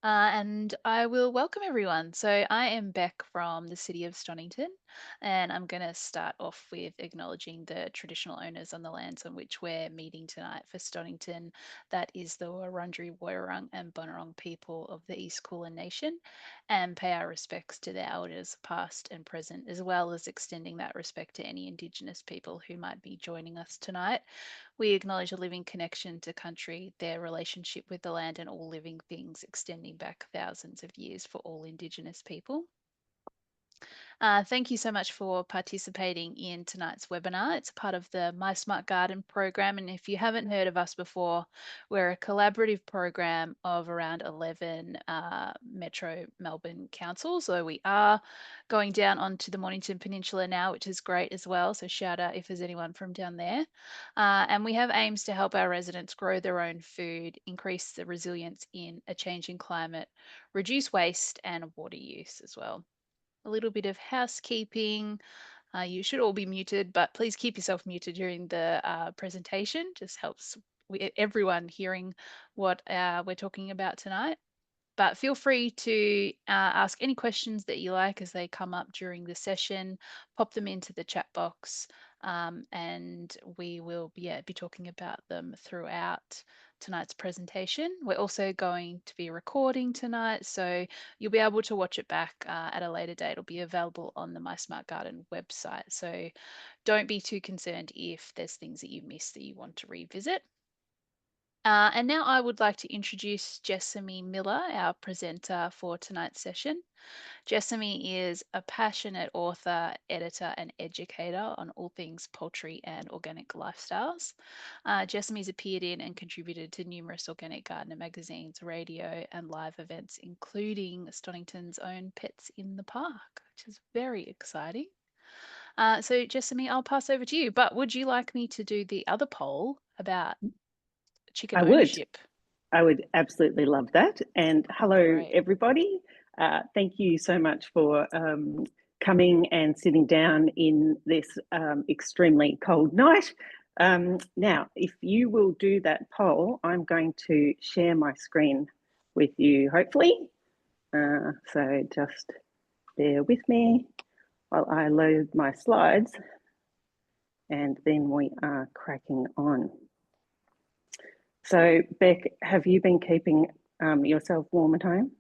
And I will welcome everyone. So, I am Beck from the city of Stonington, and I'm going to start off with acknowledging the traditional owners on the lands on which we're meeting tonight for Stonington. That is the Wurundjeri Woi Wurrung and Bunurong people of the East Kulin Nation, and pay our respects to their elders, past and present, as well as extending that respect to any Indigenous people who might be joining us tonight. We acknowledge a living connection to country, their relationship with the land, and all living things extending back thousands of years for all Indigenous people. Thank you so much for participating in tonight's webinar. It's part of the My Smart Garden program. And if you haven't heard of us before, we're a collaborative program of around 11 Metro Melbourne councils. So we are going down onto the Mornington Peninsula now, which is great as well. So shout out if there's anyone from down there. And we have aims to help our residents grow their own food, increase the resilience in a changing climate, reduce waste and water use as well. A little bit of housekeeping. You should all be muted, but please keep yourself muted during the presentation. Just helps everyone hearing what we're talking about tonight. But feel free to ask any questions that you like as they come up during the session. Pop them into the chat box, and we will be talking about them throughout tonight's presentation. We're also going to be recording tonight, so you'll be able to watch it back at a later date. It'll be available on the My Smart Garden website. So don't be too concerned if there's things that you missed that you want to revisit. And now I would like to introduce Jessamy Miller, our presenter for tonight's session. Jessamy is a passionate author, editor, and educator on all things poultry and organic lifestyles. Jessamy's appeared in and contributed to numerous organic gardener magazines, radio, and live events, including Stonington's own Pets in the Park, which is very exciting. So, Jessamy, I'll pass over to you. But would you like me to do the other poll about chicken I would. ownership? I would absolutely love that. And hello, Great. everybody. Thank you so much for coming and sitting down in this extremely cold night. Now, if you will do that poll, I'm going to share my screen with you, hopefully. So just bear with me while I load my slides, and then we are cracking on. So, Beck, have you been keeping yourself warm at home?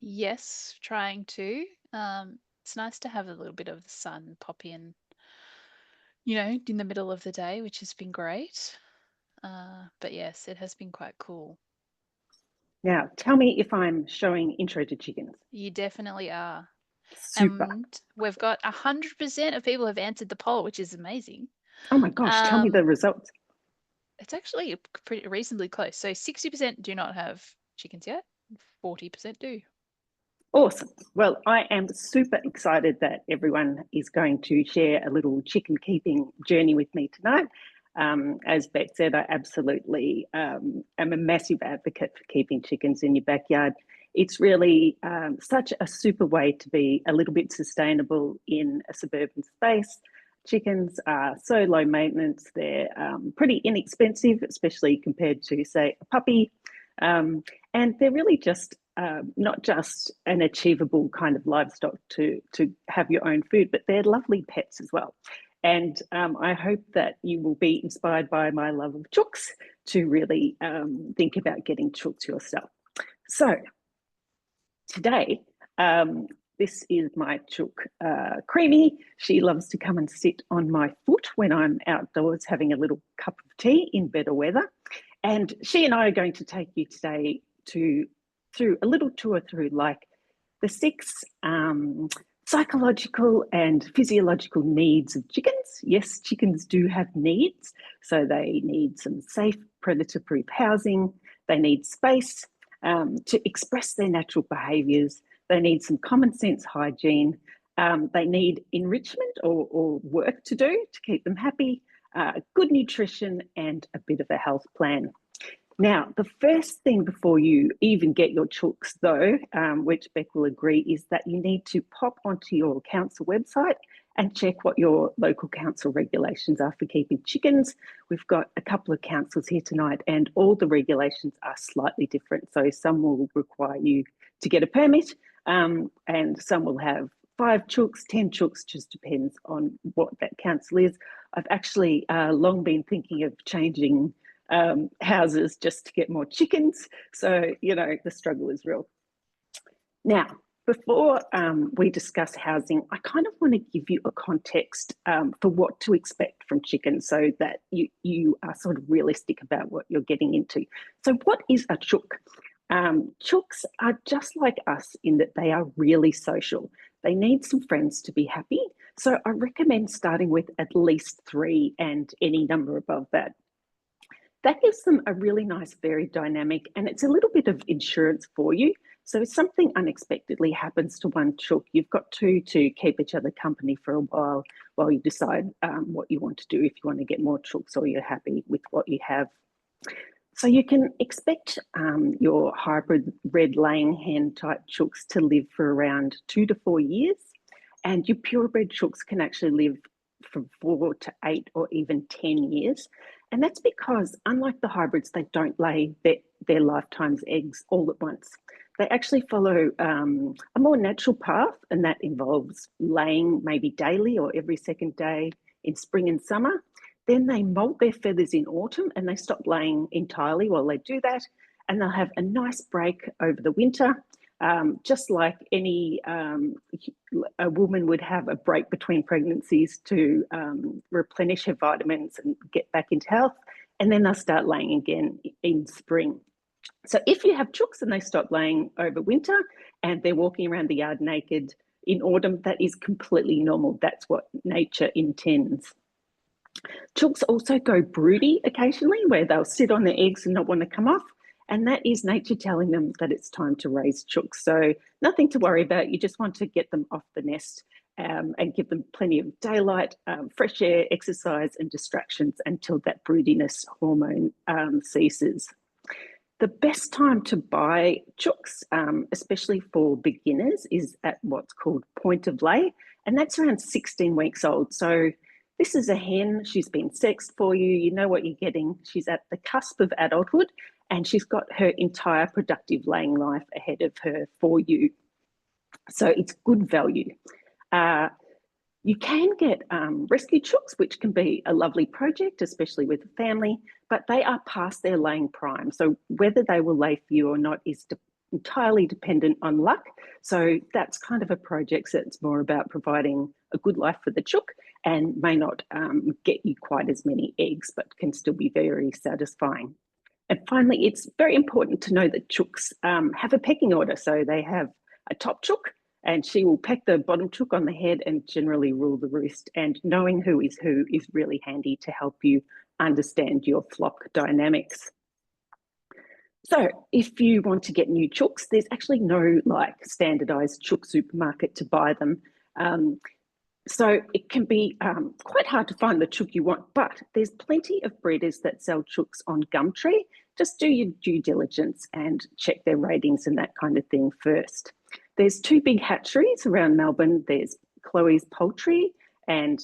Yes, trying to. It's nice to have a little bit of the sun pop in, in the middle of the day, which has been great. But yes, it has been quite cool. Now, tell me if I'm showing intro to chickens. You definitely are. Super. And we've got 100% of people have answered the poll, which is amazing. Oh my gosh, tell me the results. It's actually pretty reasonably close. So 60% do not have chickens yet, 40% do. Awesome. Well, I am super excited that everyone is going to share a little chicken keeping journey with me tonight. As Beck said, I absolutely am a massive advocate for keeping chickens in your backyard. It's really such a super way to be a little bit sustainable in a suburban space. Chickens are so low maintenance, they're pretty inexpensive, especially compared to, say, a puppy. And they're really just not just an achievable kind of livestock to have your own food, but they're lovely pets as well. And I hope that you will be inspired by my love of chooks to really think about getting chooks yourself. So today, this is my chook, Creamy. She loves to come and sit on my foot when I'm outdoors having a little cup of tea in better weather. And she and I are going to take you today through a little tour through like the 6 psychological and physiological needs of chickens. Yes, chickens do have needs. So they need some safe predator-proof housing. They need space to express their natural behaviours. They need some common sense hygiene. They need enrichment or work to do to keep them happy, good nutrition, and a bit of a health plan. Now, the first thing before you even get your chooks, though, which Beck will agree, is that you need to pop onto your council website and check what your local council regulations are for keeping chickens. We've got a couple of councils here tonight and all the regulations are slightly different. So some will require you to get a permit and some will have 5 chooks, 10 chooks, just depends on what that council is. I've actually long been thinking of changing houses just to get more chickens. So, you know, the struggle is real. Now, before we discuss housing, I kind of want to give you a context for what to expect from chickens so that you are sort of realistic about what you're getting into. So what is a chook? Chooks are just like us in that they are really social. They need some friends to be happy. So I recommend starting with at least 3 and any number above that. That gives them a really nice, varied dynamic, and it's a little bit of insurance for you. So if something unexpectedly happens to one chook, you've got 2 to keep each other company for a while you decide what you want to do, if you want to get more chooks or you're happy with what you have. So you can expect your hybrid red laying hen type chooks to live for around 2 to 4 years, and your purebred chooks can actually live from 4 to 8 or even 10 years. And that's because, unlike the hybrids, they don't lay their lifetime's eggs all at once. They actually follow a more natural path, and that involves laying maybe daily or every second day in spring and summer. Then they molt their feathers in autumn and they stop laying entirely while they do that. And they'll have a nice break over the winter, just like any a woman would have a break between pregnancies to replenish her vitamins and get back into health. And then they'll start laying again in spring. So if you have chooks and they stop laying over winter and they're walking around the yard naked in autumn, that is completely normal. That's what nature intends. Chooks also go broody occasionally, where they'll sit on their eggs and not want to come off. And that is nature telling them that it's time to raise chooks. So nothing to worry about. You just want to get them off the nest and give them plenty of daylight, fresh air, exercise and distractions until that broodiness hormone ceases. The best time to buy chooks, especially for beginners, is at what's called point of lay, and that's around 16 weeks old. So this is a hen, she's been sexed for you, you know what you're getting. She's at the cusp of adulthood and she's got her entire productive laying life ahead of her for you. So it's good value. You can get rescue chooks, which can be a lovely project, especially with a family, but they are past their laying prime. So whether they will lay for you or not is entirely dependent on luck. So that's kind of a project that's more about providing a good life for the chook and may not get you quite as many eggs, but can still be very satisfying. And finally, it's very important to know that chooks have a pecking order. So they have a top chook, and she will peck the bottom chook on the head and generally rule the roost. And knowing who is really handy to help you understand your flock dynamics. So if you want to get new chooks, there's actually no like standardized chook supermarket to buy them. So it can be quite hard to find the chook you want, but there's plenty of breeders that sell chooks on Gumtree. Just do your due diligence and check their ratings and that kind of thing first. There's 2 big hatcheries around Melbourne. There's Chloe's Poultry and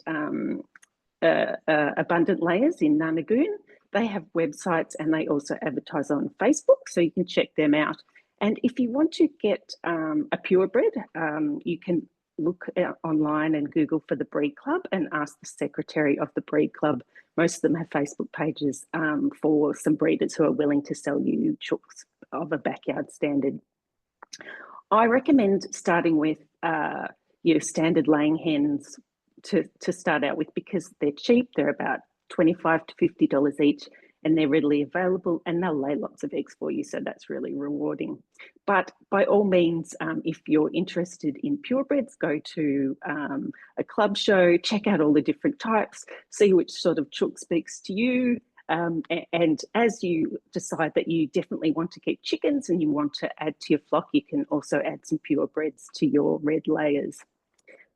Abundant Layers in Nanagoon. They have websites and they also advertise on Facebook, so you can check them out. And if you want to get a purebred, you can look online and Google for the Breed Club and ask the secretary of the Breed Club. Most of them have Facebook pages for some breeders who are willing to sell you chooks of a backyard standard. I recommend starting with your standard laying hens to start out with because they're cheap. They're about $25 to $50 each and they're readily available and they'll lay lots of eggs for you. So that's really rewarding. But by all means, if you're interested in purebreds, go to a club show, check out all the different types, see which sort of chook speaks to you. And as you decide that you definitely want to keep chickens and you want to add to your flock, you can also add some purebreds to your red layers.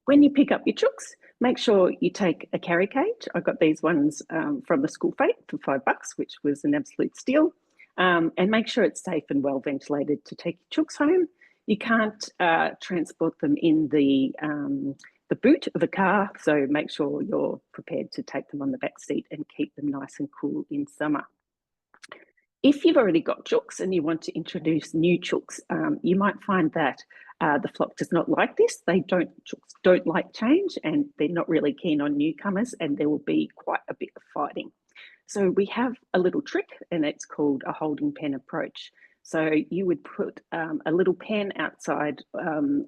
When you pick up your chooks, make sure you take a carry cage. I got these ones from the school fete for $5, which was an absolute steal. And make sure it's safe and well ventilated to take your chooks home. You can't transport them in the the boot of a car, so make sure you're prepared to take them on the back seat and keep them nice and cool in summer. If you've already got chooks and you want to introduce new chooks, you might find that the flock does not like this. Chooks don't like change, and they're not really keen on newcomers, and there will be quite a bit of fighting. So we have a little trick, and it's called a holding pen approach. So you would put a little pen outside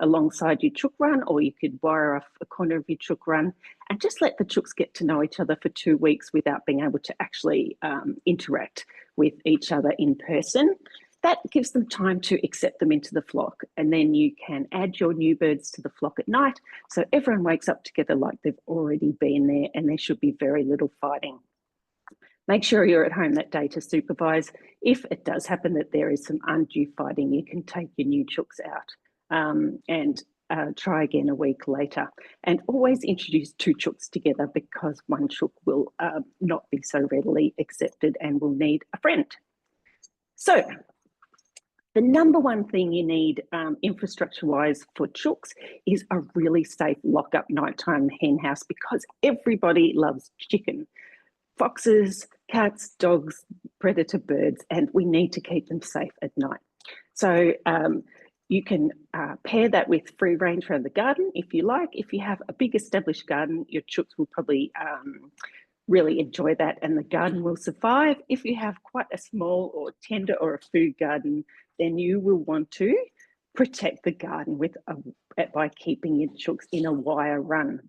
alongside your chook run, or you could wire off a corner of your chook run and just let the chooks get to know each other for 2 weeks without being able to actually interact with each other in person. That gives them time to accept them into the flock, and then you can add your new birds to the flock at night, so everyone wakes up together like they've already been there, and there should be very little fighting. Make sure you're at home that day to supervise. If it does happen that there is some undue fighting, you can take your new chooks out and try again a week later. And always introduce 2 chooks together, because one chook will not be so readily accepted and will need a friend. So the number one thing you need infrastructure-wise for chooks is a really safe lock-up nighttime hen house, because everybody loves chicken. Foxes, cats, dogs, predator birds, and we need to keep them safe at night. So you can pair that with free range around the garden if you like. If you have a big established garden, your chooks will probably really enjoy that, and the garden will survive. If you have quite a small or tender or a food garden, then you will want to protect the garden by keeping your chooks in a wire run.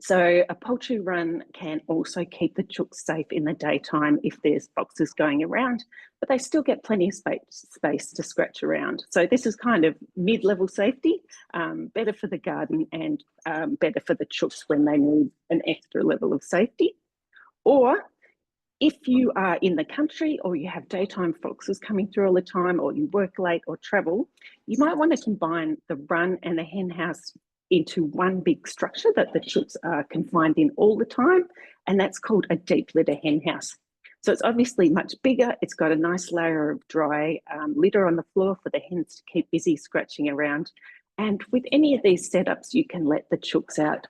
So a poultry run can also keep the chooks safe in the daytime if there's foxes going around, but they still get plenty of space to scratch around. So this is kind of mid-level safety, better for the garden and better for the chooks when they need an extra level of safety. Or if you are in the country, or you have daytime foxes coming through all the time, or you work late or travel, you might want to combine the run and the hen house into one big structure that the chooks are confined in all the time, and that's called a deep litter hen house. So it's obviously much bigger. It's got a nice layer of dry litter on the floor for the hens to keep busy scratching around. And with any of these setups, you can let the chooks out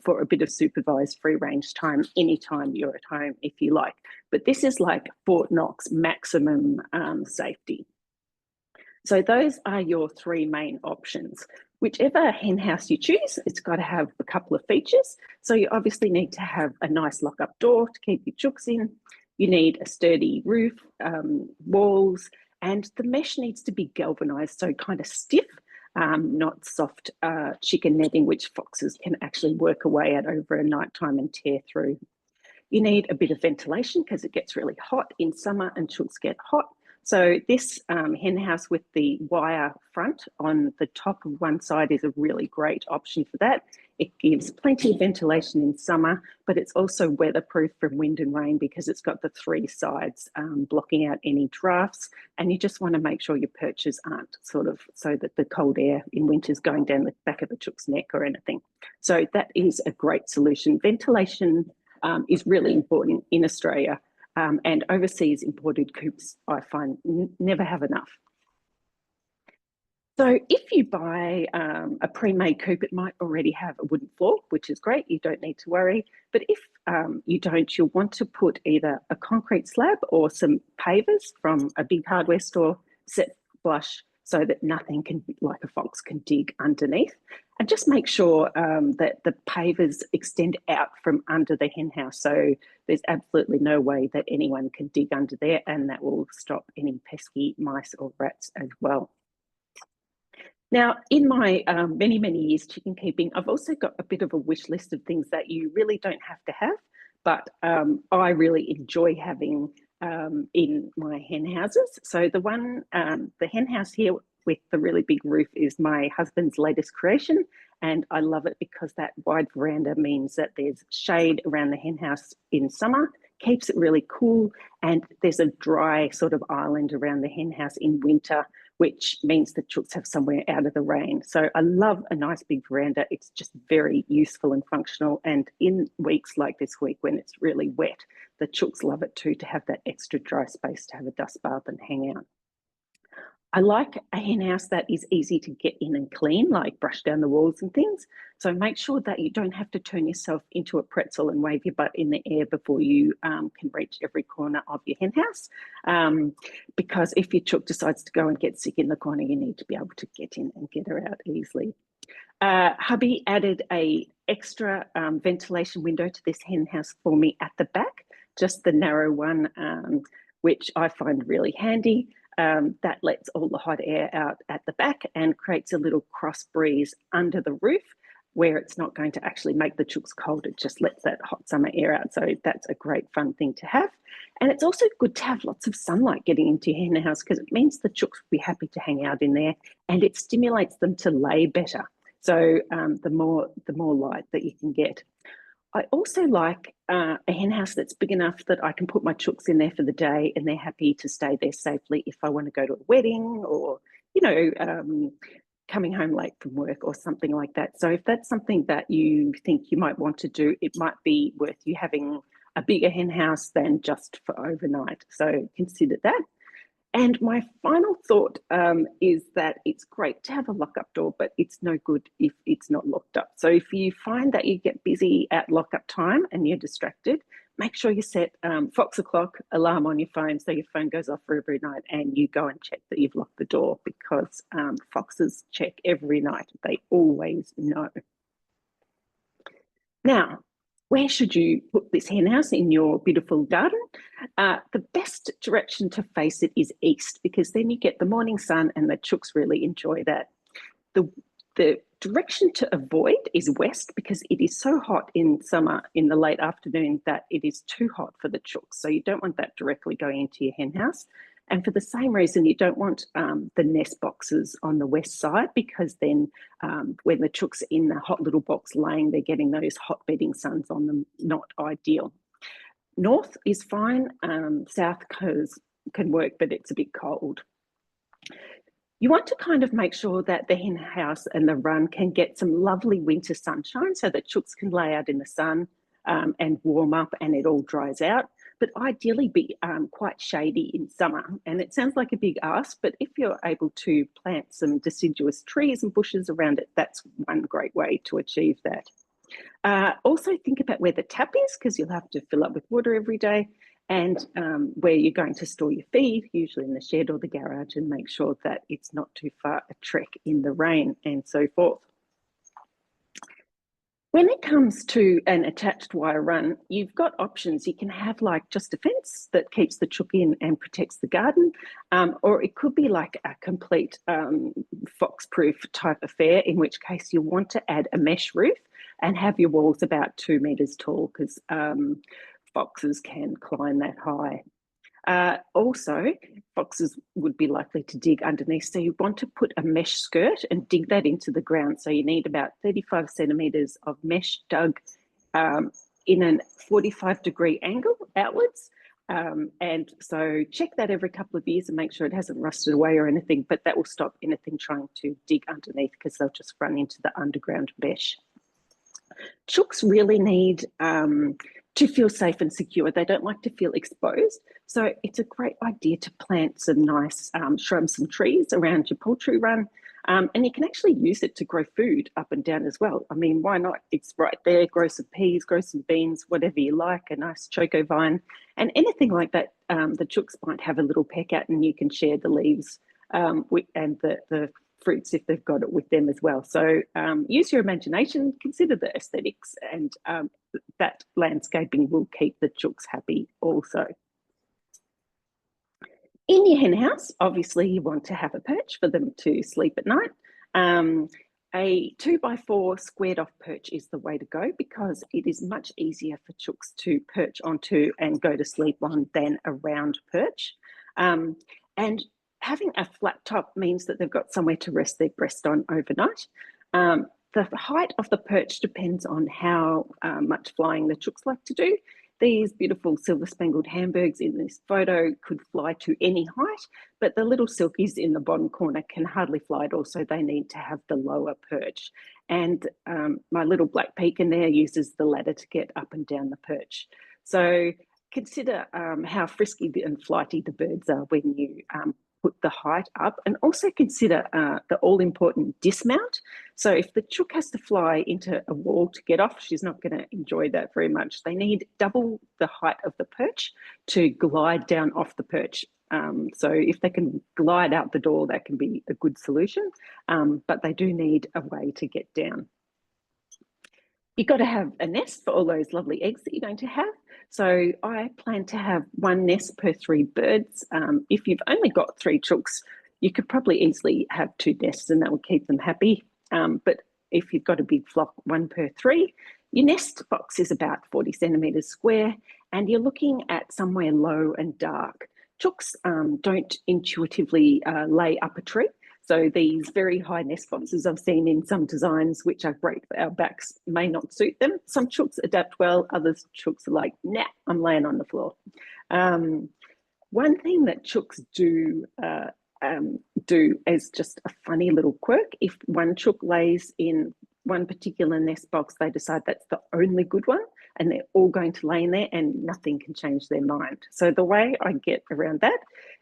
for a bit of supervised free range time anytime you're at home if you like. But this is like Fort Knox maximum safety. So those are your 3 main options. Whichever hen house you choose, it's got to have a couple of features. So you obviously need to have a nice lock-up door to keep your chooks in. You need a sturdy roof, walls, and the mesh needs to be galvanised, so kind of stiff, not soft chicken netting, which foxes can actually work away at over a nighttime and tear through. You need a bit of ventilation because it gets really hot in summer and chooks get hot. So this hen house with the wire front on the top of one side is a really great option for that. It gives plenty of ventilation in summer, but it's also weatherproof from wind and rain because it's got the 3 sides blocking out any drafts. And you just want to make sure your perches aren't sort of so that the cold air in winter is going down the back of the chook's neck or anything. So that is a great solution. Ventilation is really important in Australia. And overseas imported coops, I find, never have enough. So if you buy a pre-made coop, it might already have a wooden floor, which is great. You don't need to worry. But if you don't, you'll want to put either a concrete slab or some pavers from a big hardware store set flush so that nothing can, like a fox, can dig underneath. And just make sure that the pavers extend out from under the hen house. So there's absolutely no way that anyone can dig under there, and that will stop any pesky mice or rats as well. Now, in my many, many years chicken keeping, I've also got a bit of a wish list of things that you really don't have to have, but I really enjoy having in my hen houses. So the hen house here with the really big roof is my husband's latest creation, and I love it because that wide veranda means that there's shade around the hen house in summer, keeps it really cool, and there's a dry sort of island around the hen house in winter, which means the chooks have somewhere out of the rain. So I love a nice big veranda. It's just very useful and functional, and in weeks like this week when it's really wet, the chooks love it too, to have that extra dry space to have a dust bath and hang out. I like a hen house that is easy to get in and clean, like brush down the walls and things. So make sure that you don't have to turn yourself into a pretzel and wave your butt in the air before you can reach every corner of your hen house. Because if your chook decides to go and get sick in the corner, you need to be able to get in and get her out easily. Hubby added a extra ventilation window to this hen house for me at the back, just the narrow one, which I find really handy. That lets all the hot air out at the back and creates a little cross breeze under the roof where it's not going to actually make the chooks cold. It just lets that hot summer air out. So that's a great fun thing to have. And it's also good to have lots of sunlight getting into your hen house because it means the chooks will be happy to hang out in there and it stimulates them to lay better. So the more light that you can get. I also like a hen house that's big enough that I can put my chooks in there for the day and they're happy to stay there safely if I want to go to a wedding or, coming home late from work or something like that. So if that's something that you think you might want to do, it might be worth you having a bigger hen house than just for overnight. So consider that. And my final thought is that it's great to have a lock-up door, but it's no good if it's not locked up. So if you find that you get busy at lock-up time and you're distracted, make sure you set Fox o'clock alarm on your phone so your phone goes off for every night and you go and check that you've locked the door because foxes check every night. They always know. Now, where should you put this hen house in your beautiful garden? The best direction to face it is east because then you get the morning sun and the chooks really enjoy that. The direction to avoid is west because it is so hot in summer in the late afternoon that it is too hot for the chooks. So you don't want that directly going into your hen house. And for the same reason, you don't want the nest boxes on the west side because then when the chooks are in the hot little box laying, they're getting those hot bedding suns on them, not ideal. North is fine, south can work, but it's a bit cold. You want to kind of make sure that the hen house and the run can get some lovely winter sunshine so that chooks can lay out in the sun and warm up and it all dries out. But ideally be quite shady in summer. And it sounds like a big ask, but if you're able to plant some deciduous trees and bushes around it, that's one great way to achieve that. Also think about where the tap is because you'll have to fill up with water every day and where you're going to store your feed, usually in the shed or the garage, and make sure that it's not too far a trek in the rain and so forth. When it comes to an attached wire run, you've got options. You can have like just a fence that keeps the chook in and protects the garden, or it could be like a complete fox-proof type affair, in which case you want to add a mesh roof and have your walls about 2 metres tall because foxes can climb that high. Also, foxes would be likely to dig underneath, so you want to put a mesh skirt and dig that into the ground. So you need about 35 centimetres of mesh dug in a 45-degree angle outwards. And so check that every couple of years and make sure it hasn't rusted away or anything, but that will stop anything trying to dig underneath because they'll just run into the underground mesh. Chooks really need to feel safe and secure. They don't like to feel exposed. So it's a great idea to plant some nice shrubs and trees around your poultry run. And you can actually use it to grow food up and down as well. I mean, why not? It's right there. Grow some peas, grow some beans, whatever you like, a nice choco vine. And anything like that, the chooks might have a little peck at and you can share the leaves and the fruits if they've got it with them as well. So use your imagination, consider the aesthetics, and that landscaping will keep the chooks happy also. In your hen house, obviously you want to have a perch for them to sleep at night. A 2x4 squared off perch is the way to go because it is much easier for chooks to perch onto and go to sleep on than a round perch. And having a flat top means that they've got somewhere to rest their breast on overnight. The height of the perch depends on how much flying the chooks like to do. These beautiful silver-spangled Hamburgs in this photo could fly to any height, but the little silkies in the bottom corner can hardly fly at all, so they need to have the lower perch. And my little black pekin there uses the ladder to get up and down the perch. So consider how frisky and flighty the birds are when you put the height up, and also consider the all-important dismount. So if the chook has to fly into a wall to get off, she's not going to enjoy that very much. They need double the height of the perch to glide down off the perch. So if they can glide out the door, that can be a good solution, but they do need a way to get down. You've got to have a nest for all those lovely eggs that you're going to have. So I plan to have one nest per 3 birds. If you've only got 3 chooks, you could probably easily have 2 nests and that would keep them happy. But if you've got a big flock, 1 per 3, your nest box is about 40 centimetres square, and you're looking at somewhere low and dark. Chooks don't intuitively lay up a tree. So these very high nest boxes I've seen in some designs, which are great for our backs, may not suit them. Some chooks adapt well, others chooks are like, nah, I'm laying on the floor. One thing that chooks do as just a funny little quirk, if one chook lays in one particular nest box, they decide that's the only good one, and they're all going to lay in there and nothing can change their mind. So the way I get around that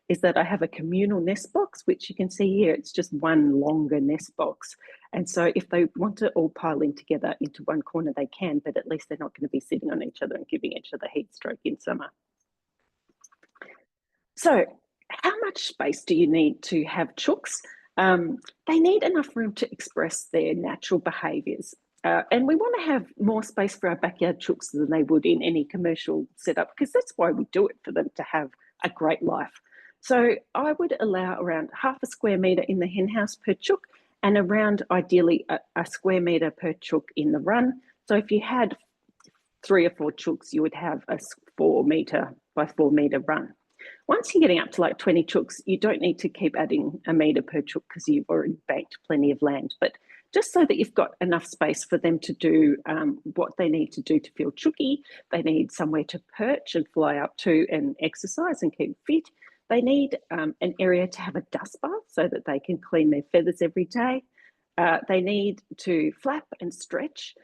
is that I have a communal nest box, which you can see here, it's just one longer nest box. And so if they want to all pile in together into one corner, they can, but at least they're not going to be sitting on each other and giving each other heat stroke in summer. So how much space do you need to have chooks? They need enough room to express their natural behaviours. And we want to have more space for our backyard chooks than they would in any commercial setup, because that's why we do it, for them to have a great life. So I would allow around half a square metre in the hen house per chook, and around ideally a square metre per chook in the run. So if you had 3 or 4 chooks, you would have a 4 metre by 4 metre run. Once you're getting up to like 20 chooks, you don't need to keep adding a metre per chook because you've already banked plenty of land. But just so that you've got enough space for them to do what they need to do to feel chooky, they need somewhere to perch and fly up to and exercise and keep fit. They need an area to have a dust bath so that they can clean their feathers every day. They need to flap and stretch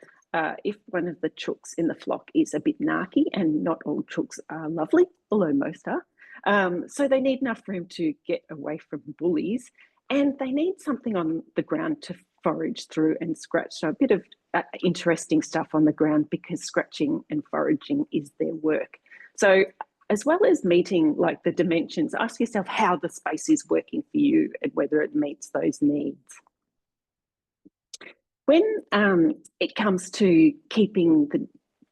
if one of the chooks in the flock is a bit narky, and not all chooks are lovely, although most are. So they need enough room to get away from bullies, and they need something on the ground to forage through and scratch. So a bit of interesting stuff on the ground, because scratching and foraging is their work. So as well as meeting like the dimensions, ask yourself how the space is working for you and whether it meets those needs. When it comes to keeping the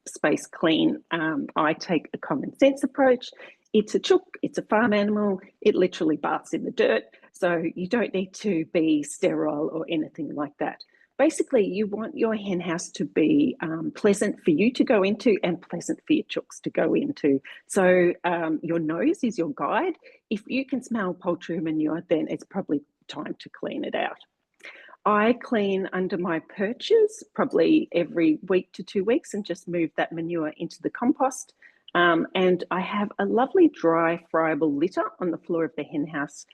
space clean, I take a common sense approach. It's a chook, it's a farm animal, it literally baths in the dirt, so you don't need to be sterile or anything like that. Basically, you want your hen house to be pleasant for you to go into and pleasant for your chooks to go into. So your nose is your guide. If you can smell poultry manure, then it's probably time to clean it out. I clean under my perches probably every week to 2 weeks and just move that manure into the compost. And I have a lovely dry friable litter on the floor of the hen house.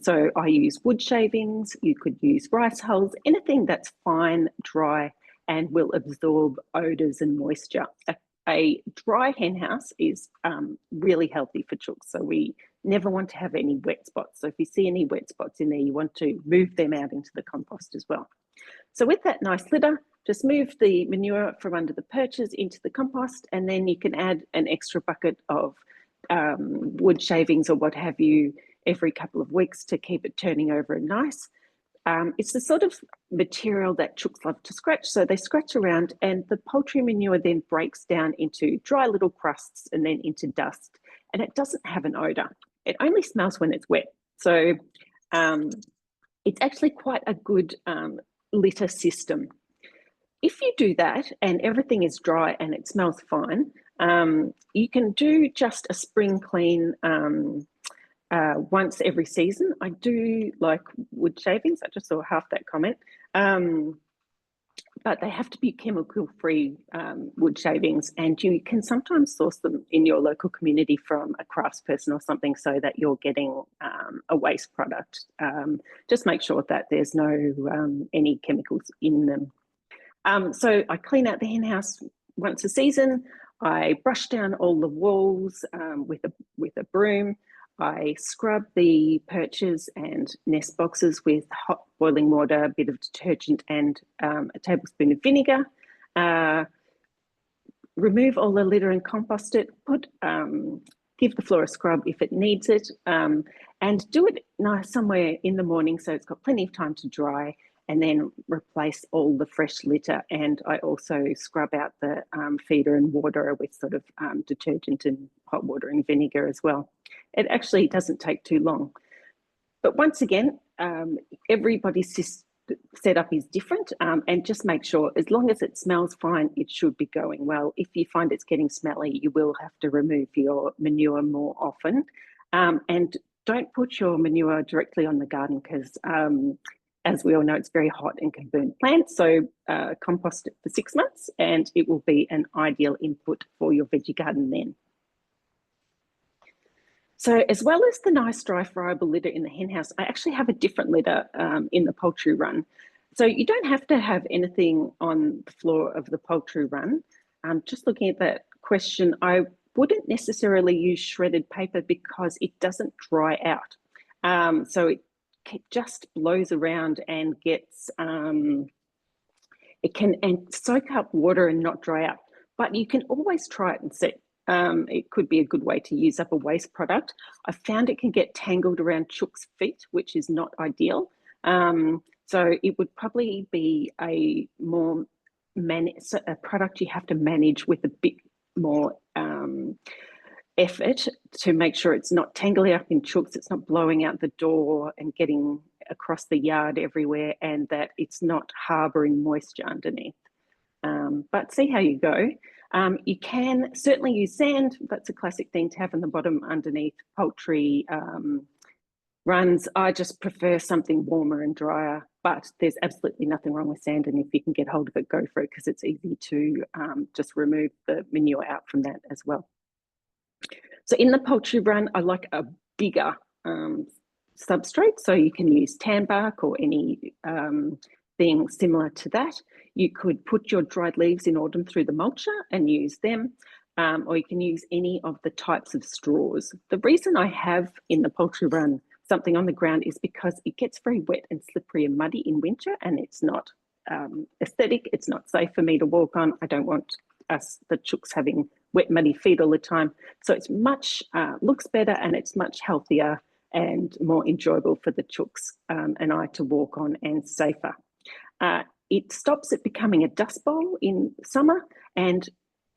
So I use wood shavings, you could use rice hulls, anything that's fine, dry, and will absorb odours and moisture. A dry hen house is really healthy for chooks, so we never want to have any wet spots. So if you see any wet spots in there, you want to move them out into the compost as well. So with that nice litter, just move the manure from under the perches into the compost, and then you can add an extra bucket of wood shavings or what have you every couple of weeks to keep it turning over and nice. It's the sort of material that chooks love to scratch, so they scratch around, and the poultry manure then breaks down into dry little crusts and then into dust, and it doesn't have an odour. It only smells when it's wet. So it's actually quite a good litter system. If you do that and everything is dry and it smells fine, you can do just a spring clean once every season. I do like wood shavings. I just saw half that comment. But they have to be chemical-free wood shavings, and you can sometimes source them in your local community from a craftsperson or something, so that you're getting a waste product. Just make sure that there's no any chemicals in them. So I clean out the hen house once a season. I brush down all the walls with a broom. I scrub the perches and nest boxes with hot boiling water, a bit of detergent, and a tablespoon of vinegar. Remove all the litter and compost it. Give the floor a scrub if it needs it, and do it nice somewhere in the morning so it's got plenty of time to dry, and then replace all the fresh litter. And I also scrub out the feeder and water with sort of detergent and hot water and vinegar as well. It actually doesn't take too long. But once again, everybody's setup is different, and just make sure, as long as it smells fine, it should be going well. If you find it's getting smelly, you will have to remove your manure more often. And don't put your manure directly on the garden because, as we all know, it's very hot and can burn plants. So compost it for 6 months and it will be an ideal input for your veggie garden then. So as well as the nice dry friable litter in the hen house, I actually have a different litter in the poultry run. So you don't have to have anything on the floor of the poultry run. Just looking at that question, I wouldn't necessarily use shredded paper because it doesn't dry out. So it just blows around and gets, it can soak up water and not dry out. But you can always try it and see. It could be a good way to use up a waste product. I found it can get tangled around chooks' feet, which is not ideal. So it would probably be a product you have to manage with a bit more effort to make sure it's not tangling up in chooks, it's not blowing out the door and getting across the yard everywhere, and that it's not harbouring moisture underneath. But see how you go. You can certainly use sand. That's a classic thing to have in the bottom underneath poultry runs. I just prefer something warmer and drier, but there's absolutely nothing wrong with sand. And if you can get hold of it, go for it, because it's easy to just remove the manure out from that as well. So in the poultry run, I like a bigger substrate. So you can use tan bark or any thing similar to that. You could put your dried leaves in autumn through the mulcher and use them, or you can use any of the types of straws. The reason I have in the poultry run something on the ground is because it gets very wet and slippery and muddy in winter, and it's not aesthetic. It's not safe for me to walk on. I don't want the chooks having wet, muddy feet all the time. So it's much, looks better, and it's much healthier and more enjoyable for the chooks and I to walk on, and safer. It stops it becoming a dust bowl in summer, and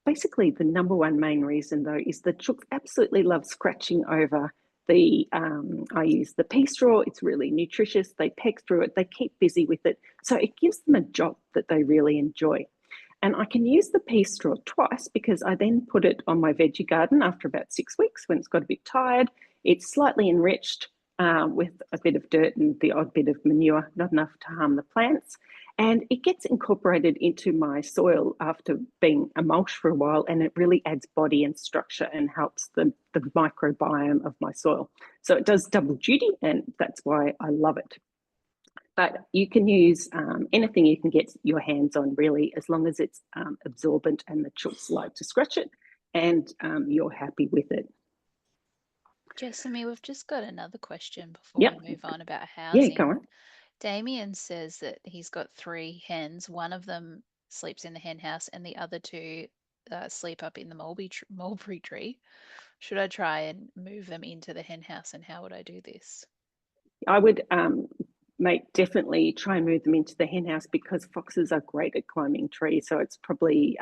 basically the number one main reason though is the chooks absolutely love scratching over the, I use the pea straw. It's really nutritious. They peck through it. They keep busy with it. So it gives them a job that they really enjoy. And I can use the pea straw twice, because I then put it on my veggie garden after about 6 weeks when it's got a bit tired. It's slightly enriched with a bit of dirt and the odd bit of manure, not enough to harm the plants. And it gets incorporated into my soil after being a mulch for a while, and it really adds body and structure and helps the microbiome of my soil. So it does double duty, and that's why I love it. But you can use anything you can get your hands on, really, as long as it's absorbent and the chooks like to scratch it, and you're happy with it. Jessamy, we've just got another question before we move on about Yeah, housing. go on. Damien says that he's got 3 hens. One of them sleeps in the hen house and the other 2 sleep up in the mulberry tree. Should I try and move them into the hen house, and how would I do this? I would definitely try and move them into the hen house, because foxes are great at climbing trees. So it's probably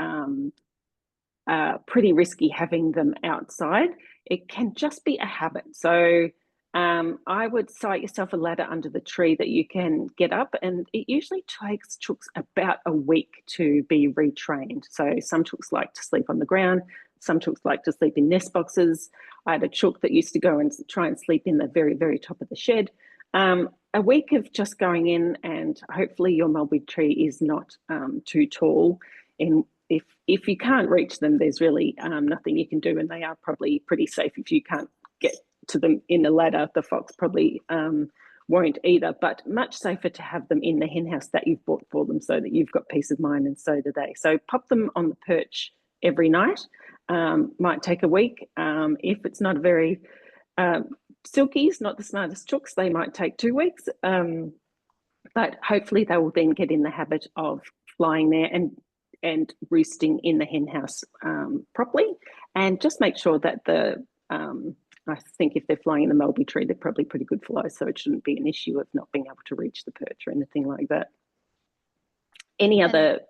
pretty risky having them outside. It can just be a habit. So I would site yourself a ladder under the tree that you can get up, and it usually takes chooks about a week to be retrained. So some chooks like to sleep on the ground, some chooks like to sleep in nest boxes. I had a chook that used to go and try and sleep in the very, very top of the shed. A week of just going in, and hopefully your mulberry tree is not too tall. And if you can't reach them, there's really nothing you can do, and they are probably pretty safe. If you can't get to them in the ladder, the fox probably won't either, but much safer to have them in the hen house that you've bought for them, so that you've got peace of mind, and so do they. So pop them on the perch every night. Might take a week. If it's not a very silkies, not the smartest chooks, they might take 2 weeks, but hopefully they will then get in the habit of flying there and roosting in the hen house properly, and just make sure that I think if they're flying in the mulberry tree, they're probably pretty good flies, so it shouldn't be an issue of not being able to reach the perch or anything like that. Any other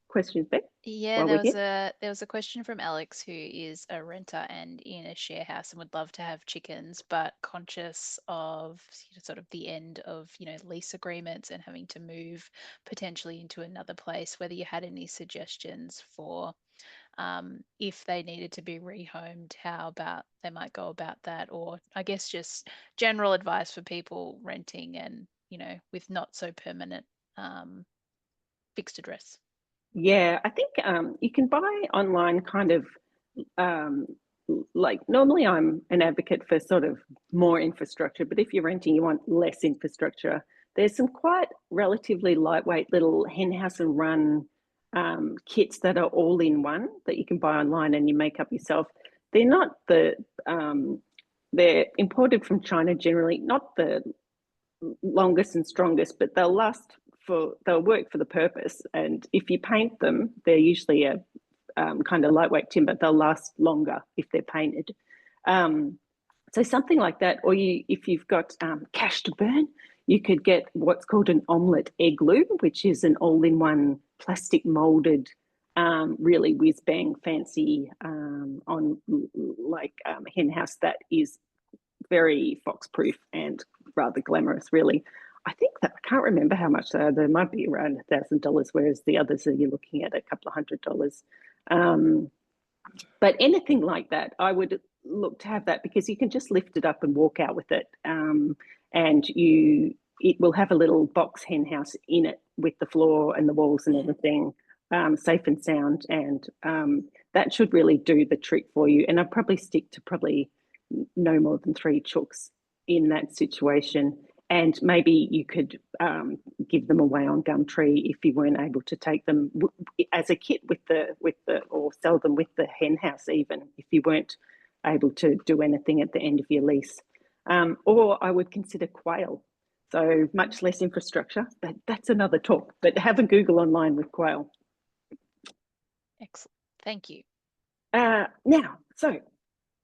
questions, Beck? Yeah, there was a question from Alex, who is a renter and in a share house and would love to have chickens, but conscious of sort of the end of, lease agreements and having to move potentially into another place, whether you had any suggestions for if they needed to be rehomed, how about they might go about that, or I guess just general advice for people renting and, with not so permanent fixed address. Yeah, I think you can buy online kind of like, normally I'm an advocate for sort of more infrastructure, but if you're renting, you want less infrastructure. There's some quite relatively lightweight little hen house and run kits that are all in one that you can buy online and you make up yourself. They're not they're imported from China generally, not the longest and strongest, but they'll work for the purpose. And if you paint them, they're usually a kind of lightweight timber. They'll last longer if they're painted. So something like that, or if you've got cash to burn, you could get what's called an omelette igloo, which is an all-in-one plastic molded, really whiz-bang fancy hen house that is very fox-proof and rather glamorous, really. I think that I can't remember how much they are. They might be around $1,000, whereas the others you're looking at a couple of $100. But anything like that, I would look to have that, because you can just lift it up and walk out with it, and it will have a little box hen house in it with the floor and the walls and everything, safe and sound, and that should really do the trick for you. And I'd probably stick to no more than 3 chooks in that situation. And maybe you could give them away on Gumtree if you weren't able to take them as a kit or sell them with the hen house, even if you weren't able to do anything at the end of your lease. Or I would consider quail. So much less infrastructure, but that's another talk. But have a Google online with quail. Excellent. Thank you. Now, so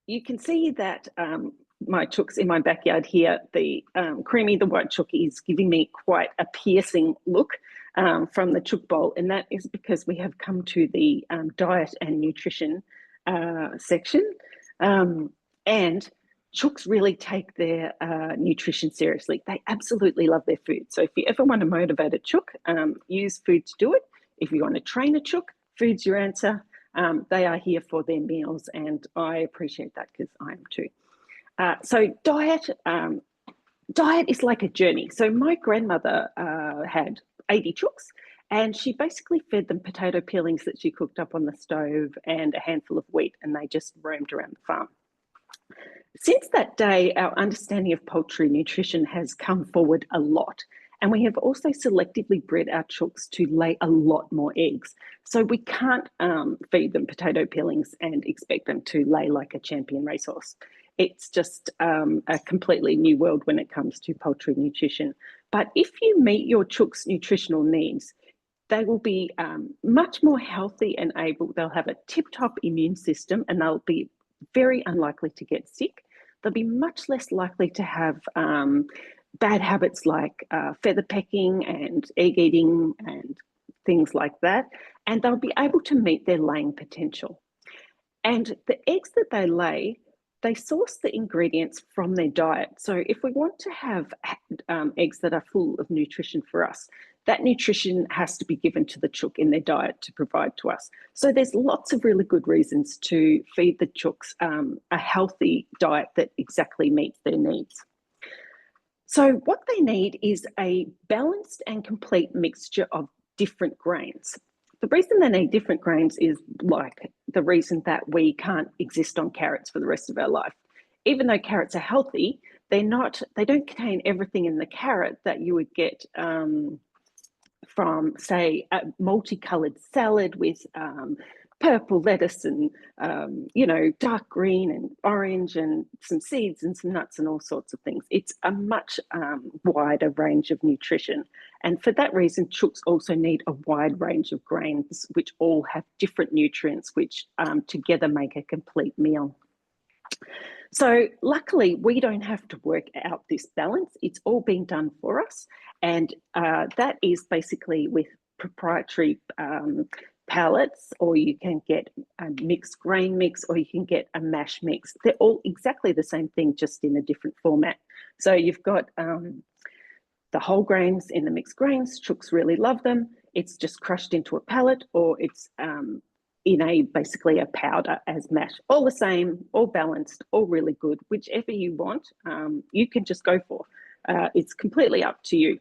you can see that my chooks in my backyard here, the Creamy, the white chook, is giving me quite a piercing look from the chook bowl, and that is because we have come to the diet and nutrition section, and chooks really take their nutrition seriously. They absolutely love their food. So if you ever want to motivate a chook, use food to do it. If you want to train a chook, food's your answer. They are here for their meals, and I appreciate that because I am too. So diet is like a journey. So my grandmother had 80 chooks, and she basically fed them potato peelings that she cooked up on the stove and a handful of wheat, and they just roamed around the farm. Since that day, our understanding of poultry nutrition has come forward a lot, and we have also selectively bred our chooks to lay a lot more eggs. So we can't feed them potato peelings and expect them to lay like a champion racehorse. It's just a completely new world when it comes to poultry nutrition. But if you meet your chooks' nutritional needs, they will be much more healthy and they'll have a tip-top immune system, and they'll be very unlikely to get sick. They'll be much less likely to have bad habits like feather pecking and egg eating and things like that. And they'll be able to meet their laying potential. And the eggs that they lay, they source the ingredients from their diet. So if we want to have eggs that are full of nutrition for us, that nutrition has to be given to the chook in their diet to provide to us. So there's lots of really good reasons to feed the chooks a healthy diet that exactly meets their needs. So what they need is a balanced and complete mixture of different grains. The reason they need different grains is like the reason that we can't exist on carrots for the rest of our life. Even though carrots are healthy, they don't contain everything in the carrot that you would get from, say, a multicolored salad with purple lettuce and, you know, dark green and orange and some seeds and some nuts and all sorts of things. It's a much wider range of nutrition. And for that reason, chooks also need a wide range of grains, which all have different nutrients, which together make a complete meal. So luckily, we don't have to work out this balance. It's all being done for us. And that is basically with proprietary pallets, or you can get a mixed grain mix, or you can get a mash mix. They're all exactly the same thing, just in a different format. So you've got the whole grains in the mixed grains. Chooks really love them. It's just crushed into a pallet, or it's in basically a powder as mash. All the same, all balanced, all really good. Whichever you want, you can just go for. It's completely up to you.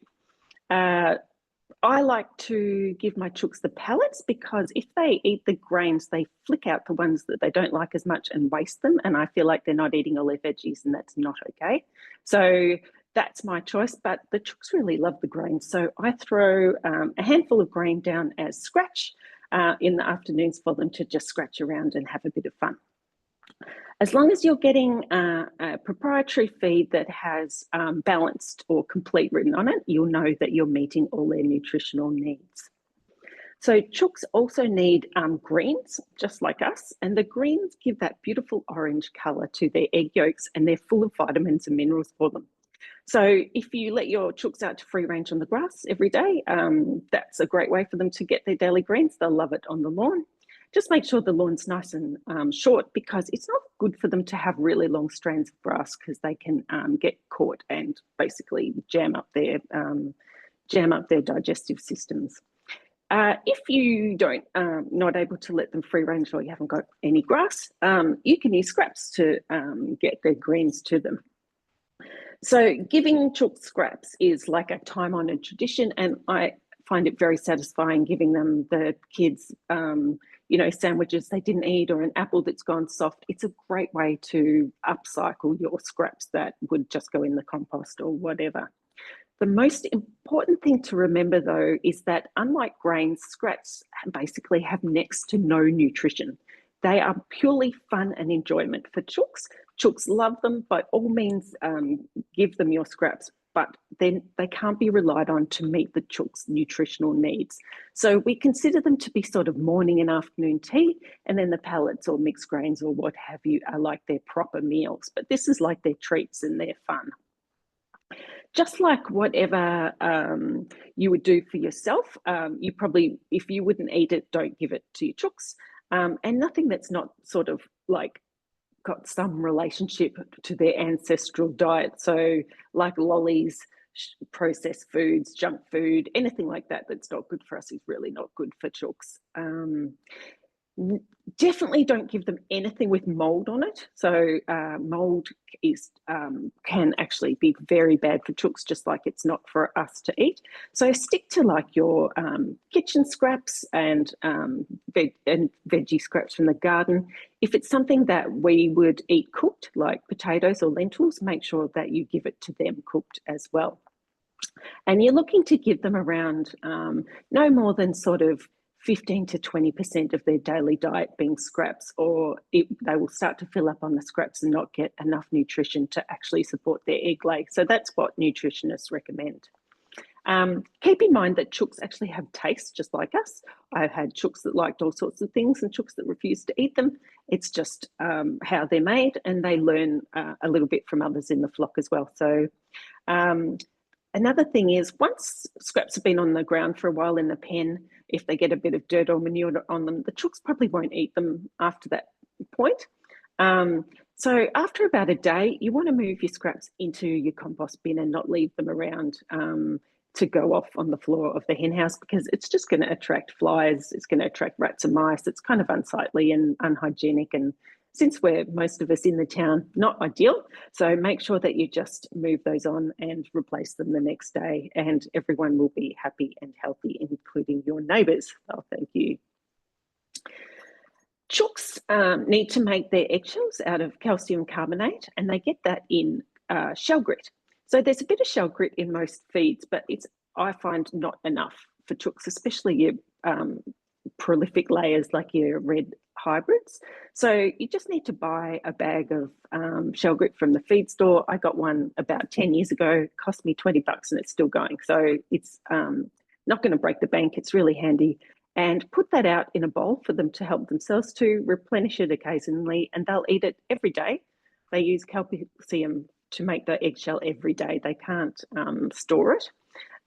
I like to give my chooks the pellets, because if they eat the grains, they flick out the ones that they don't like as much and waste them. And I feel like they're not eating all their veggies, and that's not okay. So that's my choice, but the chooks really love the grains. So I throw a handful of grain down as scratch in the afternoons for them to just scratch around and have a bit of fun. As long as you're getting a proprietary feed that has balanced or complete written on it, you'll know that you're meeting all their nutritional needs. So chooks also need greens, just like us, and the greens give that beautiful orange colour to their egg yolks, and they're full of vitamins and minerals for them. So if you let your chooks out to free range on the grass every day, that's a great way for them to get their daily greens. They'll love it on the lawn. Just make sure the lawn's nice and short, because it's not good for them to have really long strands of grass, because they can get caught and basically jam up their digestive systems. If you don't not able to let them free range, or you haven't got any grass, you can use scraps to get their greens to them. So giving chooks scraps is like a time-honoured tradition, and I find it very satisfying giving them, the kids, you know, sandwiches they didn't eat, or an apple that's gone soft. It's a great way to upcycle your scraps that would just go in the compost or whatever. The most important thing to remember, though, is that unlike grains, scraps basically have next to no nutrition. They are purely fun and enjoyment for chooks. Chooks love them. By all means, give them your scraps, but then they can't be relied on to meet the chooks' nutritional needs. So we consider them to be sort of morning and afternoon tea, and then the pellets or mixed grains or what have you are like their proper meals. But this is like their treats and their fun. Just like whatever you would do for yourself, you probably, if you wouldn't eat it, don't give it to your chooks. And nothing that's not sort of like got some relationship to their ancestral diet. So like lollies, processed foods, junk food, anything like that that's not good for us is really not good for chooks. Definitely don't give them anything with mold on it. So mold is can actually be very bad for chooks, just like it's not for us to eat. So stick to like your kitchen scraps and veggie scraps from the garden. If it's something that we would eat cooked, like potatoes or lentils, make sure that you give it to them cooked as well. And you're looking to give them around no more than sort of 15 to 20% of their daily diet being scraps, or they will start to fill up on the scraps and not get enough nutrition to actually support their egg lay. So that's what nutritionists recommend. Keep in mind that chooks actually have taste just like us. I've had chooks that liked all sorts of things and chooks that refused to eat them. It's just how they're made, and they learn a little bit from others in the flock as well. So another thing is, once scraps have been on the ground for a while in the pen, if they get a bit of dirt or manure on them, the chooks probably won't eat them after that point. So after about a day, you want to move your scraps into your compost bin and not leave them around to go off on the floor of the hen house, because it's just going to attract flies, it's going to attract rats and mice. It's kind of unsightly and unhygienic, and since we're most of us in the town, not ideal. So make sure that you just move those on and replace them the next day, and everyone will be happy and healthy, including your neighbours. Oh, thank you. Chooks need to make their eggshells out of calcium carbonate, and they get that in shell grit. So there's a bit of shell grit in most feeds, but it's, I find, not enough for chooks, especially your prolific layers like your red hybrids. So you just need to buy a bag of shell grit from the feed store. I got one about 10 years ago, it cost me $20 and it's still going. So it's not going to break the bank. It's really handy. And put that out in a bowl for them to help themselves to replenish it occasionally, and they'll eat it every day. They use calcium to make the eggshell every day. They can't store it.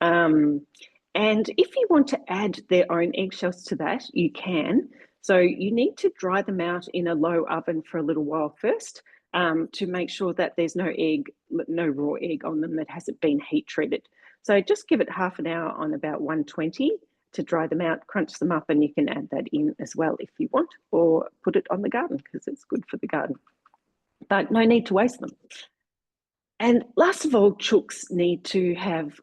And if you want to add their own eggshells to that, you can. So you need to dry them out in a low oven for a little while first, to make sure that there's no raw egg on them that hasn't been heat treated. So just give it half an hour on about 120 to dry them out, crunch them up, and you can add that in as well if you want, or put it on the garden because it's good for the garden. But no need to waste them. And last of all, chooks need to have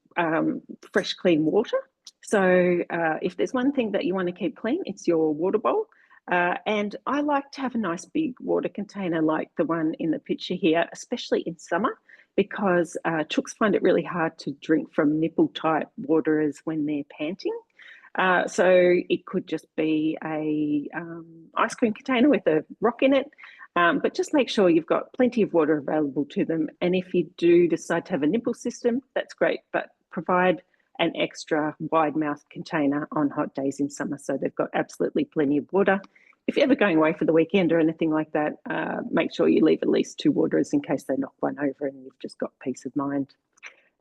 fresh, clean water. So if there's one thing that you want to keep clean, it's your water bowl. And I like to have a nice big water container like the one in the picture here, especially in summer, because chooks find it really hard to drink from nipple-type waterers when they're panting. So it could just be a ice cream container with a rock in it, but just make sure you've got plenty of water available to them. And if you do decide to have a nipple system, that's great, but provide an extra wide mouth container on hot days in summer so they've got absolutely plenty of water. If you're ever going away for the weekend or anything like that, make sure you leave at least 2 waterers in case they knock one over and you've just got peace of mind.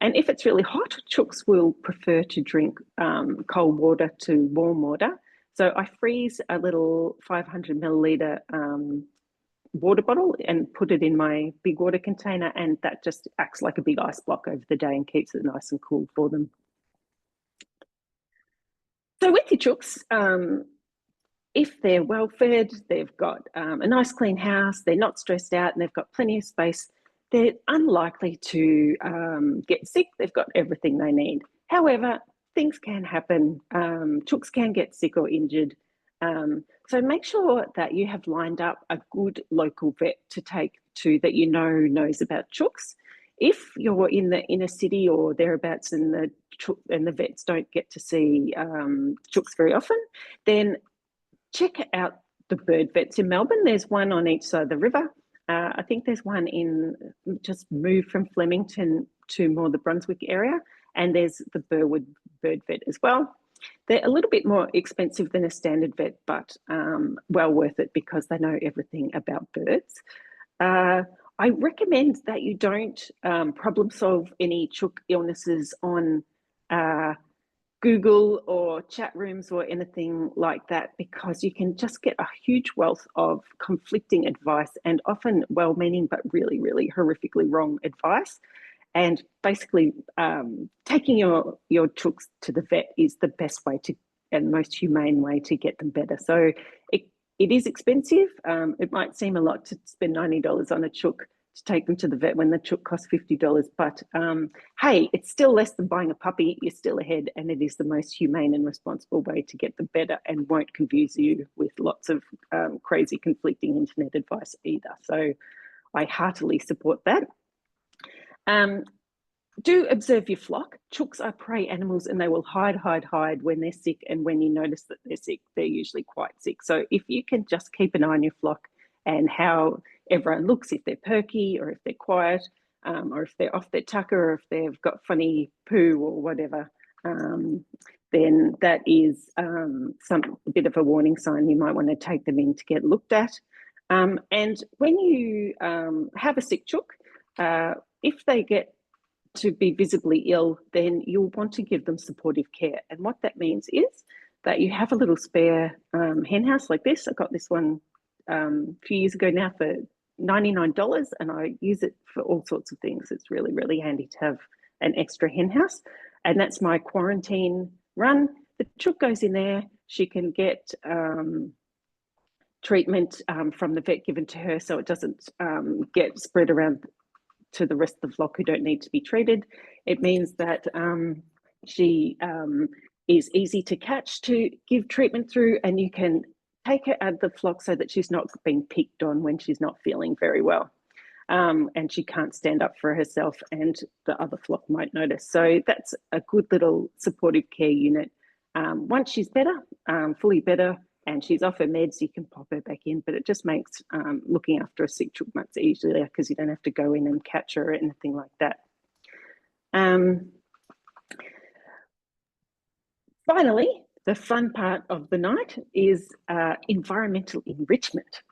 And if it's really hot, chooks will prefer to drink cold water to warm water. So I freeze a little 500 milliliter water bottle and put it in my big water container, and that just acts like a big ice block over the day and keeps it nice and cool for them. So with your chooks, if they're well fed, they've got a nice clean house, they're not stressed out, and they've got plenty of space, they're unlikely to get sick. They've got everything they need. However, things can happen. Chooks can get sick or injured. So make sure that you have lined up a good local vet to take to that you know knows about chooks. If you're in the inner city or thereabouts and the vets don't get to see chooks very often, then check out the bird vets in Melbourne. There's one on each side of the river. I think there's one in just moved from Flemington to more the Brunswick area, and there's the Burwood Bird Vet as well. They're a little bit more expensive than a standard vet, but well worth it because they know everything about birds. I recommend that you don't problem solve any chook illnesses on Google or chat rooms or anything like that, because you can just get a huge wealth of conflicting advice and often well-meaning but really, really horrifically wrong advice. And basically taking your chooks to the vet is the best way to and most humane way to get them better. So it is expensive. It might seem a lot to spend $90 on a chook to take them to the vet when the chook costs $50, but hey, it's still less than buying a puppy. You're still ahead, and it is the most humane and responsible way to get them better and won't confuse you with lots of crazy conflicting internet advice either. So I heartily support that. Do observe your flock. Chooks are prey animals and they will hide when they're sick, and when you notice that they're sick, they're usually quite sick. So if you can just keep an eye on your flock and how everyone looks, if they're perky or if they're quiet, or if they're off their tucker, or if they've got funny poo or whatever, then that is a bit of a warning sign. You might want to take them in to get looked at. And when you have a sick chook, if they get to be visibly ill, then you'll want to give them supportive care. And what that means is that you have a little spare hen house like this. I got this one a few years ago now for $99, and I use it for all sorts of things. It's really, really handy to have an extra hen house. And that's my quarantine run. The chook goes in there. She can get treatment from the vet given to her so it doesn't get spread around to the rest of the flock who don't need to be treated. It means that she is easy to catch to give treatment through, and you can take her out of the flock so that she's not being picked on when she's not feeling very well. And she can't stand up for herself and the other flock might notice. So that's a good little supportive care unit Once she's better, fully better, and she's off her meds, you can pop her back in, but it just makes looking after a sick chook much easier because you don't have to go in and catch her or anything like that. Finally, the fun part of the night is environmental enrichment.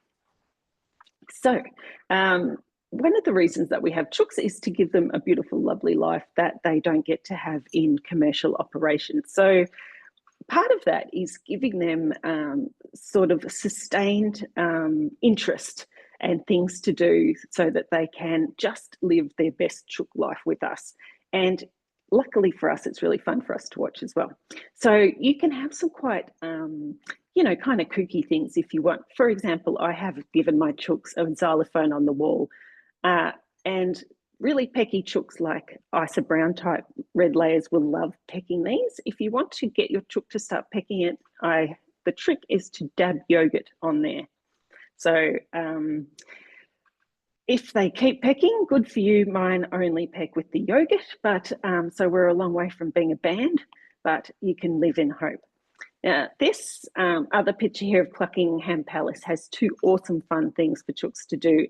So one of the reasons that we have chooks is to give them a beautiful, lovely life that they don't get to have in commercial operations. So part of that is giving them sort of sustained interest and things to do so that they can just live their best chook life with us. And luckily for us, it's really fun for us to watch as well. So you can have some quite, you know, kind of kooky things if you want. For example, I have given my chooks a xylophone on the wall, and really pecky chooks like Isa Brown type red layers will love pecking these. If you want to get your chook to start pecking it, the trick is to dab yogurt on there. So if they keep pecking, good for you. Mine only peck with the yogurt, but so we're a long way from being a band, but you can live in hope. Now, this other picture here of Clucking Ham Palace has two awesome fun things for chooks to do,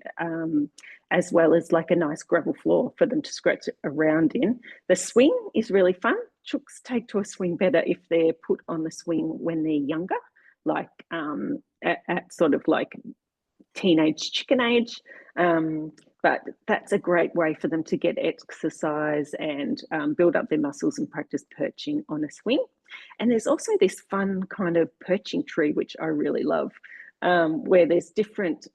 as well as like a nice gravel floor for them to scratch around in. The swing is really fun. Chooks take to a swing better if they're put on the swing when they're younger, like at sort of like teenage chicken age, but that's a great way for them to get exercise and build up their muscles and practice perching on a swing. And there's also this fun kind of perching tree, which I really love, where there's different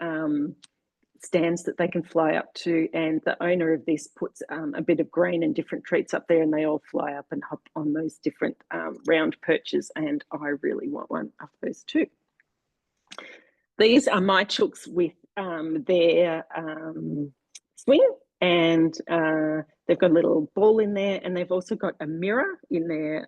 stands that they can fly up to, and the owner of this puts a bit of grain and different treats up there, and they all fly up and hop on those different round perches, and I really want one of those too. These are my chooks with their swing, and they've got a little ball in there, and they've also got a mirror in their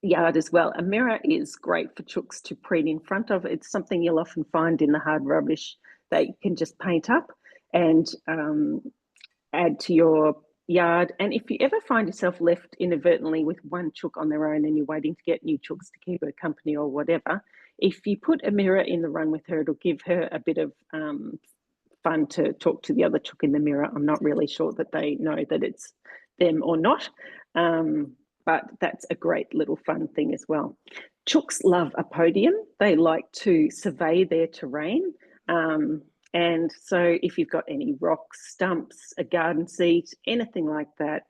yard as well. A mirror is great for chooks to preen in front of. It's something you'll often find in the hard rubbish that you can just paint up and add to your yard. And if you ever find yourself left inadvertently with one chook on their own and you're waiting to get new chooks to keep her company or whatever, if you put a mirror in the run with her, it'll give her a bit of fun to talk to the other chook in the mirror. I'm not really sure that they know that it's them or not, but that's a great little fun thing as well. Chooks love a podium. They like to survey their terrain. And so if you've got any rocks, stumps, a garden seat, anything like that,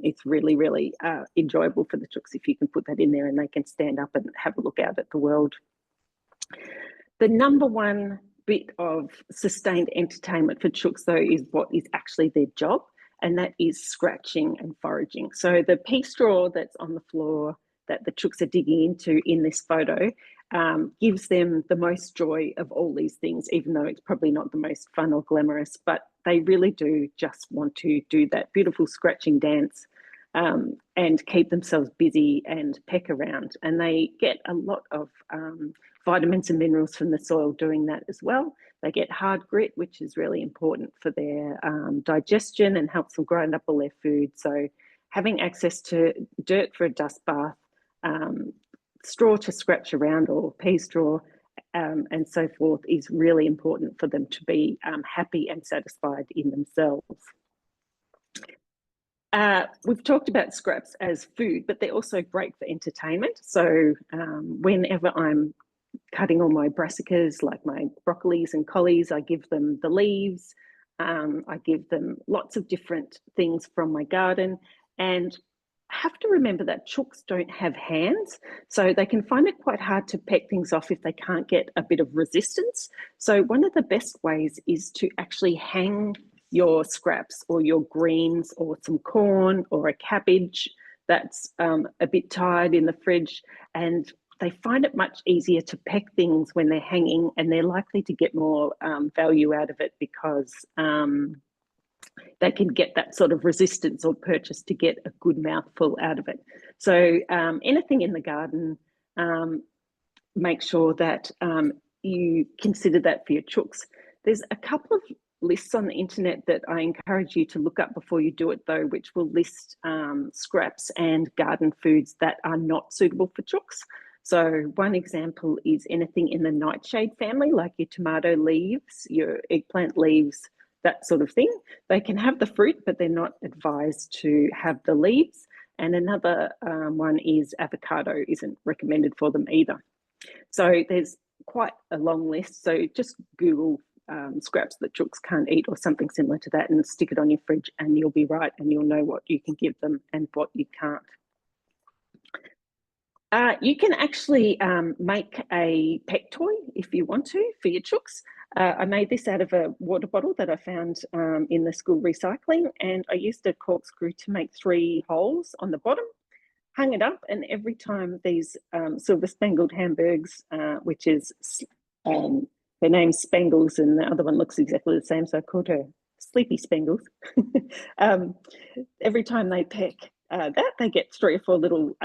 it's really, really enjoyable for the chooks if you can put that in there and they can stand up and have a look out at the world. The number one bit of sustained entertainment for chooks, though, is what is actually their job, and that is scratching and foraging. So the pea straw that's on the floor that the chooks are digging into in this photo gives them the most joy of all these things, even though it's probably not the most fun or glamorous, but they really do just want to do that beautiful scratching dance and keep themselves busy and peck around. And they get a lot of vitamins and minerals from the soil doing that as well. They get hard grit, which is really important for their digestion and helps them grind up all their food. So having access to dirt for a dust bath, straw to scratch around or pea straw and so forth is really important for them to be happy and satisfied in themselves. We've talked about scraps as food, but they're also great for entertainment. So whenever I'm cutting all my brassicas, like my broccolis and collies, I give them the leaves. I give them lots of different things from my garden, and have to remember that chooks don't have hands, so they can find it quite hard to peck things off if they can't get a bit of resistance. So one of the best ways is to actually hang your scraps or your greens or some corn or a cabbage that's a bit tired in the fridge, and they find it much easier to peck things when they're hanging, and they're likely to get more value out of it because they can get that sort of resistance or purchase to get a good mouthful out of it. So anything in the garden, make sure that you consider that for your chooks. There's a couple of lists on the internet that I encourage you to look up before you do it, though, which will list scraps and garden foods that are not suitable for chooks. So one example is anything in the nightshade family, like your tomato leaves, your eggplant leaves, that sort of thing. They can have the fruit, but they're not advised to have the leaves. And another one is avocado isn't recommended for them either. So there's quite a long list. So just Google scraps that chooks can't eat or something similar to that and stick it on your fridge and you'll be right and you'll know what you can give them and what you can't. You can actually make a pet toy if you want to for your chooks. I made this out of a water bottle that I found in the school recycling, and I used a corkscrew to make 3 holes on the bottom, hung it up, and every time these silver spangled hamburgs, which is her name's Spangles and the other one looks exactly the same, so I called her Sleepy Spangles. Every time they peck that, they get 3 or 4 little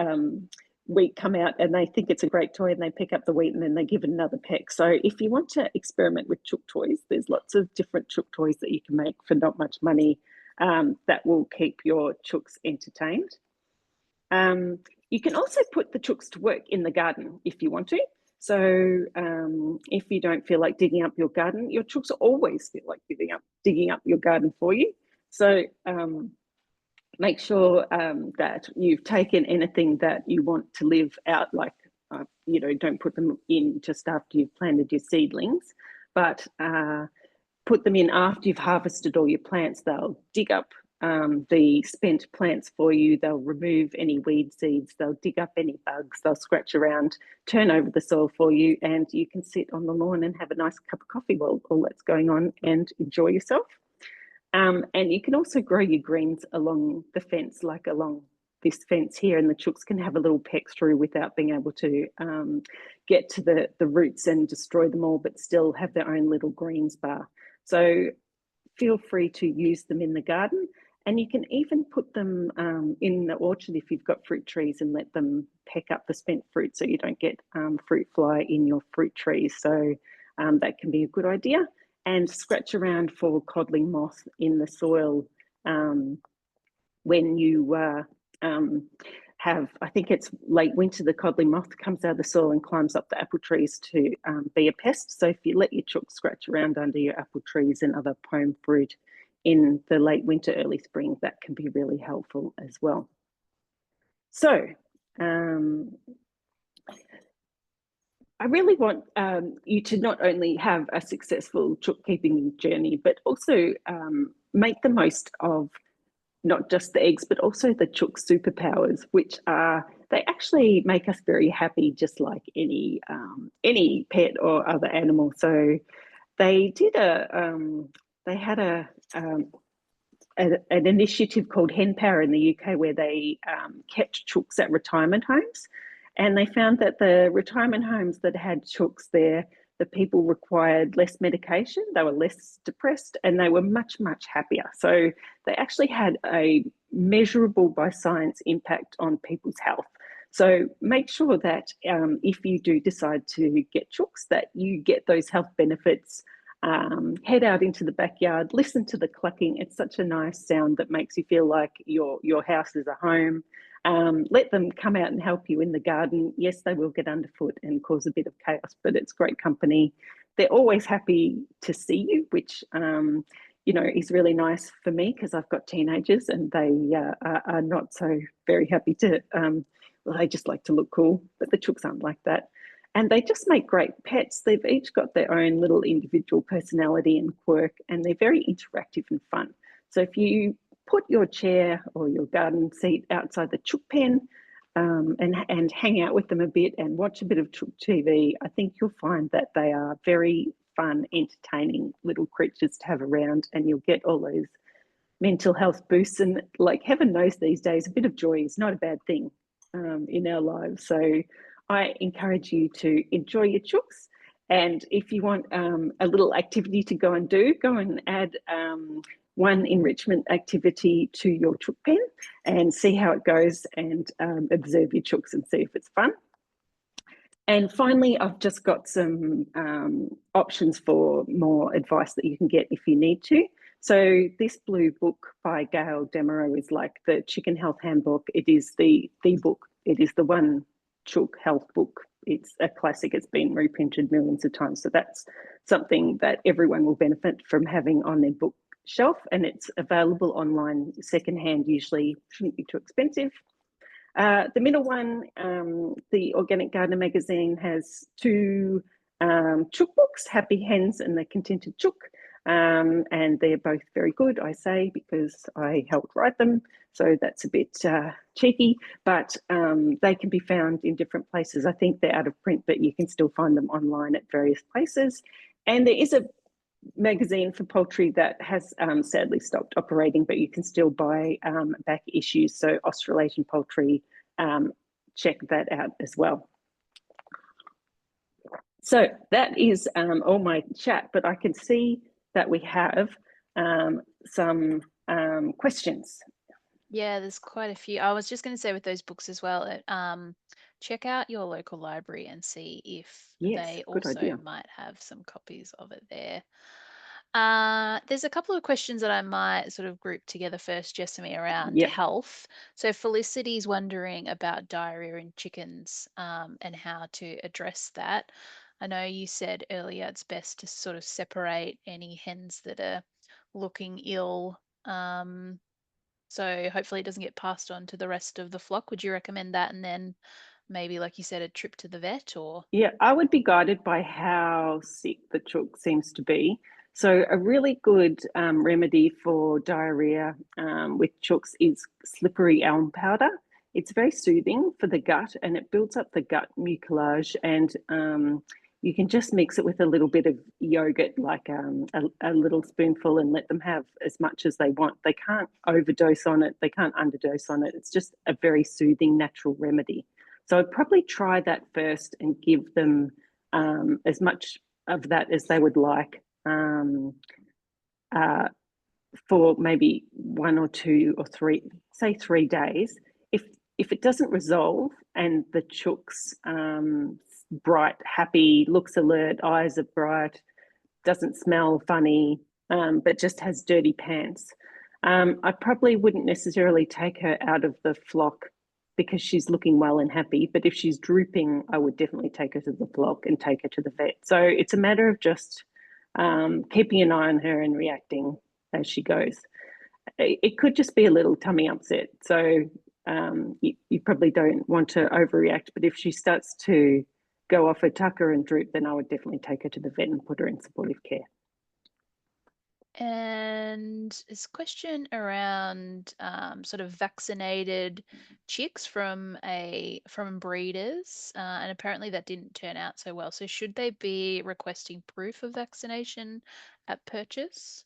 wheat come out and they think it's a great toy and they pick up the wheat and then they give it another peck. So if you want to experiment with chook toys, there's lots of different chook toys that you can make for not much money that will keep your chooks entertained. You can also put the chooks to work in the garden if you want to. So if you don't feel like digging up your garden, your chooks always feel like digging up your garden for you. So make sure that you've taken anything that you want to live out, like, don't put them in just after you've planted your seedlings, but put them in after you've harvested all your plants. They'll dig up the spent plants for you. They'll remove any weed seeds. They'll dig up any bugs. They'll scratch around, turn over the soil for you, and you can sit on the lawn and have a nice cup of coffee while all that's going on and enjoy yourself. And you can also grow your greens along the fence, like along this fence here, and the chooks can have a little peck through without being able to get to the roots and destroy them all, but still have their own little greens bar. So feel free to use them in the garden, and you can even put them in the orchard if you've got fruit trees and let them peck up the spent fruit so you don't get fruit fly in your fruit trees. So that can be a good idea. And scratch around for codling moth in the soil when you have, I think it's late winter, the codling moth comes out of the soil and climbs up the apple trees to be a pest. So if you let your chooks scratch around under your apple trees and other pome fruit in the late winter, early spring, that can be really helpful as well. So I really want you to not only have a successful chook keeping journey, but also make the most of not just the eggs, but also the chook superpowers, which they actually make us very happy, just like any pet or other animal. So they did they had an initiative called Hen Power in the UK where they kept chooks at retirement homes. And they found that the retirement homes that had chooks there, the people required less medication, they were less depressed, and they were much, much happier. So they actually had a measurable by science impact on people's health. So make sure that if you do decide to get chooks, that you get those health benefits. Head out into the backyard, listen to the clucking. It's such a nice sound that makes you feel like your house is a home. Let them come out and help you in the garden. Yes, they will get underfoot and cause a bit of chaos, but it's great company. They're always happy to see you, which is really nice for me because I've got teenagers and they are not so very happy to, they just like to look cool, but the chooks aren't like that. And they just make great pets. They've each got their own little individual personality and quirk, and they're very interactive and fun. So if you put your chair or your garden seat outside the chook pen and hang out with them a bit and watch a bit of chook TV, I think you'll find that they are very fun, entertaining little creatures to have around, and you'll get all those mental health boosts. And like heaven knows these days, a bit of joy is not a bad thing in our lives. So I encourage you to enjoy your chooks. And if you want a little activity to go and do, go and add one enrichment activity to your chook pen and see how it goes, and observe your chooks and see if it's fun. And finally, I've just got some options for more advice that you can get if you need to. So this blue book by Gail Demereaux is like the Chicken Health Handbook. It is the book. It is the one chook health book. It's a classic. It's been reprinted millions of times. So that's something that everyone will benefit from having on their bookshelf, and it's available online secondhand. Usually shouldn't be too expensive. The middle one, the Organic Gardener magazine, has two chook books, Happy Hens and The Contented Chook. And they're both very good, I say, because I helped write them. So that's a bit cheeky, but they can be found in different places. I think they're out of print, but you can still find them online at various places. And there is a magazine for poultry that has sadly stopped operating, but you can still buy back issues. So Australasian Poultry, check that out as well. So that is all my chat, but I can see that we have some questions. Yeah, there's quite a few. I was just going to say with those books as well, check out your local library and see if they also might have some copies of it there. There's a couple of questions that I might sort of group together first, Jessamy, around health. So Felicity's wondering about diarrhea in chickens and how to address that. I know you said earlier it's best to sort of separate any hens that are looking ill. So hopefully it doesn't get passed on to the rest of the flock. Would you recommend that? And then maybe, like you said, a trip to the vet, or? Yeah, I would be guided by how sick the chook seems to be. So a really good remedy for diarrhea with chooks is slippery elm powder. It's very soothing for the gut, and it builds up the gut mucilage, and you can just mix it with a little bit of yogurt, like a little spoonful, and let them have as much as they want. They can't overdose on it. They can't underdose on it. It's just a very soothing, natural remedy. So I'd probably try that first and give them as much of that as they would like for maybe 1 or 2 or 3, say 3 days. If it doesn't resolve and the chook's bright, happy, looks alert, eyes are bright, doesn't smell funny, but just has dirty pants, I probably wouldn't necessarily take her out of the flock because she's looking well and happy. But if she's drooping, I would definitely take her to the flock and take her to the vet. So it's a matter of just keeping an eye on her and reacting as she goes. It could just be a little tummy upset. So you probably don't want to overreact. But if she starts to go off her tucker and droop, then I would definitely take her to the vet and put her in supportive care. And this question around sort of vaccinated chicks from breeders, and apparently that didn't turn out so well. So should they be requesting proof of vaccination at purchase?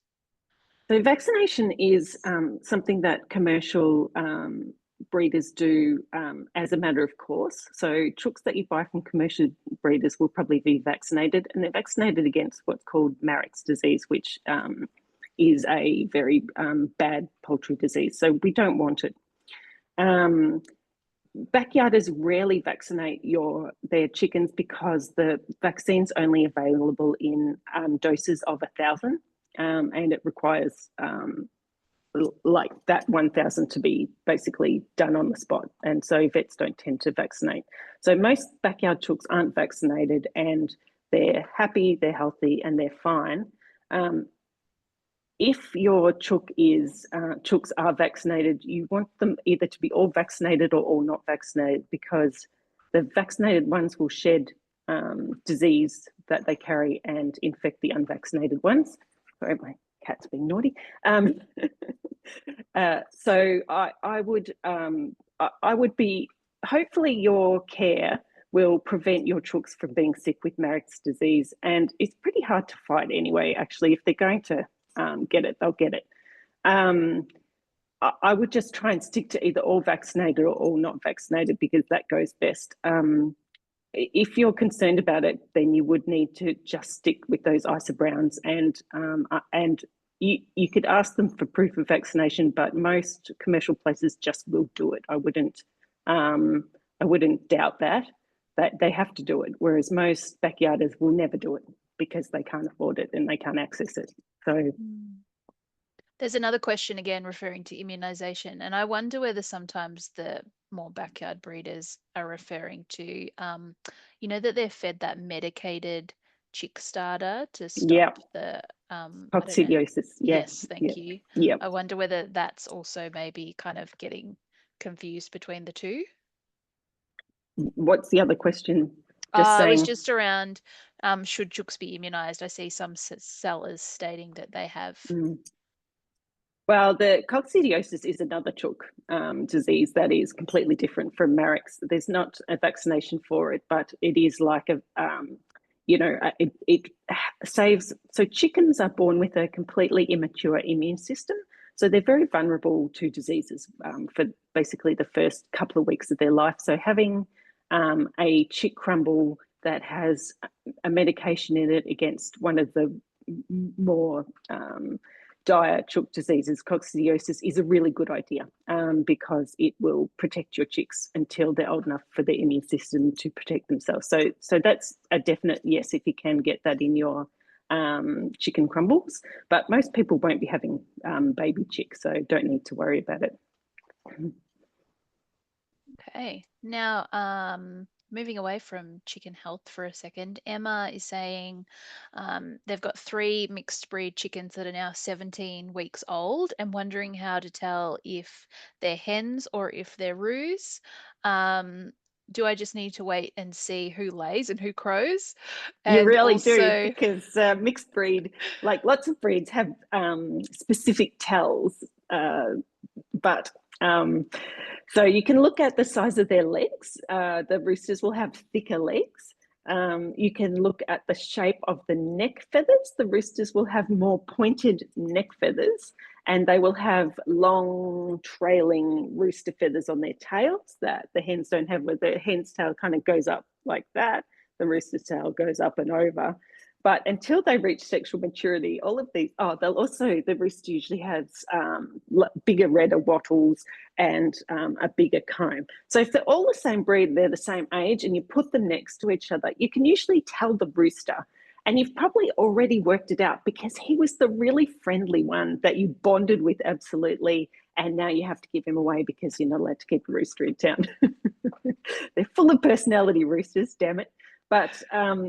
So vaccination is something that commercial breeders do as a matter of course. So chooks that you buy from commercial breeders will probably be vaccinated, and they're vaccinated against what's called Marek's disease, which is a very bad poultry disease. So we don't want it. Backyarders rarely vaccinate their chickens because the vaccine's only available in doses of 1,000, and it requires like that 1,000 to be basically done on the spot. And so vets don't tend to vaccinate. So most backyard chooks aren't vaccinated, and they're happy, they're healthy, and they're fine. If your chooks are vaccinated, you want them either to be all vaccinated or all not vaccinated, because the vaccinated ones will shed disease that they carry and infect the unvaccinated ones. Sorry, my cat's being naughty. So I would be, hopefully your care will prevent your chooks from being sick with Marek's disease. And it's pretty hard to fight anyway, actually. If they're going to get it, they'll get it. I would just try and stick to either all vaccinated or all not vaccinated, because that goes best. If you're concerned about it, then you would need to just stick with those ISA Browns, and you could ask them for proof of vaccination, but most commercial places just will do it. I wouldn't doubt that they have to do it, whereas most backyarders will never do it because they can't afford it and they can't access it. So there's another question again referring to immunization, and I wonder whether sometimes the more backyard breeders are referring to, that they're fed that medicated chick starter to stop the I don't know. coccidiosis. Yes, thank you. Yeah. I wonder whether that's also maybe kind of getting confused between the two. What's the other question? It was just around should chooks be immunized? I see some sellers stating that they have. Well, the coccidiosis is another chook disease that is completely different from Marek's. There's not a vaccination for it, but it is like it saves. So chickens are born with a completely immature immune system. So they're very vulnerable to diseases for basically the first couple of weeks of their life. So having a chick crumble that has a medication in it against one of the more dire chook diseases, coccidiosis, is a really good idea because it will protect your chicks until they're old enough for their immune system to protect themselves. So that's a definite yes if you can get that in your chicken crumbles. But most people won't be having baby chicks, so don't need to worry about it. Okay, now moving away from chicken health for a second, Emma is saying they've got 3 mixed breed chickens that are now 17 weeks old and wondering how to tell if they're hens or if they're roos. Do I just need to wait and see who lays and who crows? You And really also, do, because mixed breed, like lots of breeds, have specific tells, but so you can look at the size of their legs. The roosters will have thicker legs. You can look at the shape of the neck feathers. The roosters will have more pointed neck feathers, and they will have long trailing rooster feathers on their tails that the hens don't have, where the hen's tail kind of goes up like that. The rooster's tail goes up and over. But until they reach sexual maturity, all of these, the rooster usually has bigger, redder wattles and a bigger comb. So if they're all the same breed, they're the same age, and you put them next to each other, you can usually tell the rooster. And you've probably already worked it out because he was the really friendly one that you bonded with absolutely. And now you have to give him away because you're not allowed to keep a rooster in town. They're full of personality, roosters, damn it. But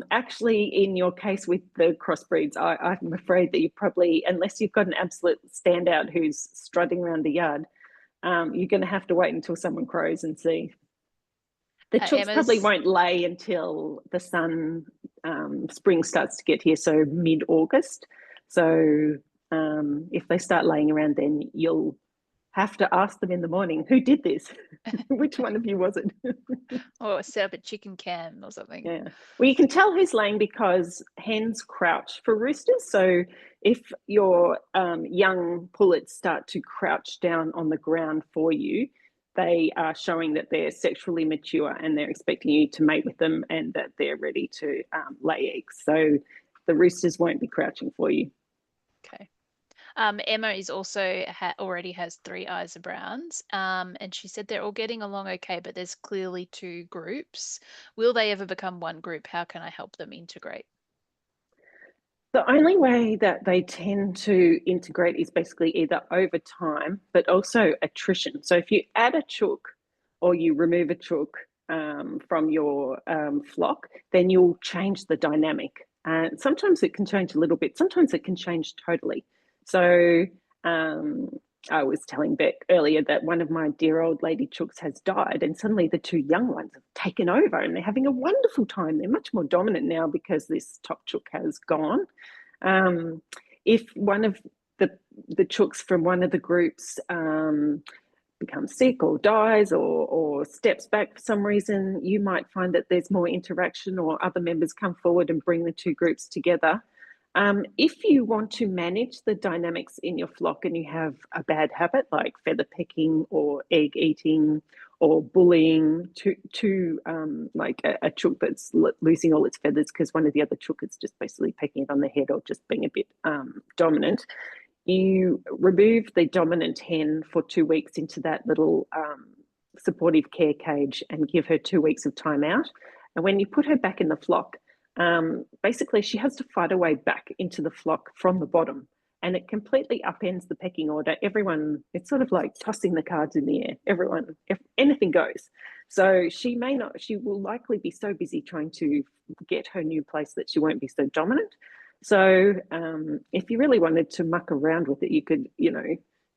actually, in your case with the crossbreeds, I'm afraid that you probably, unless you've got an absolute standout who's strutting around the yard, you're going to have to wait until someone crows and see. The chooks probably won't lay until the spring starts to get here, so mid-August. So if they start laying around then, you'll have to ask them in the morning, who did this? Which one of you was it? Or set up a chicken cam or something. Yeah. Well, you can tell who's laying because hens crouch for roosters. So if your young pullets start to crouch down on the ground for you, they are showing that they're sexually mature and they're expecting you to mate with them and that they're ready to lay eggs. So the roosters won't be crouching for you. Okay. Emma is also already has 3 Isa Browns, and she said they're all getting along okay, but there's clearly 2 groups. Will they ever become one group? How can I help them integrate? The only way that they tend to integrate is basically either over time, but also attrition. So if you add a chook or you remove a chook from your flock, then you'll change the dynamic. And sometimes it can change a little bit. Sometimes it can change totally. So I was telling Beck earlier that one of my dear old lady chooks has died, and suddenly the 2 young ones have taken over and they're having a wonderful time. They're much more dominant now because this top chook has gone. If one of the chooks from one of the groups becomes sick or dies or steps back for some reason, you might find that there's more interaction or other members come forward and bring the 2 groups together. If you want to manage the dynamics in your flock and you have a bad habit like feather pecking or egg eating or bullying like a chook that's losing all its feathers because one of the other chook is just basically pecking it on the head or just being a bit dominant, you remove the dominant hen for 2 weeks into that little supportive care cage and give her 2 weeks of time out. And when you put her back in the flock, basically she has to fight her way back into the flock from the bottom. And it completely upends the pecking order. Everyone, it's sort of like tossing the cards in the air. Everyone, if anything goes. So she will likely be so busy trying to get her new place that she won't be so dominant. So if you really wanted to muck around with it, you could,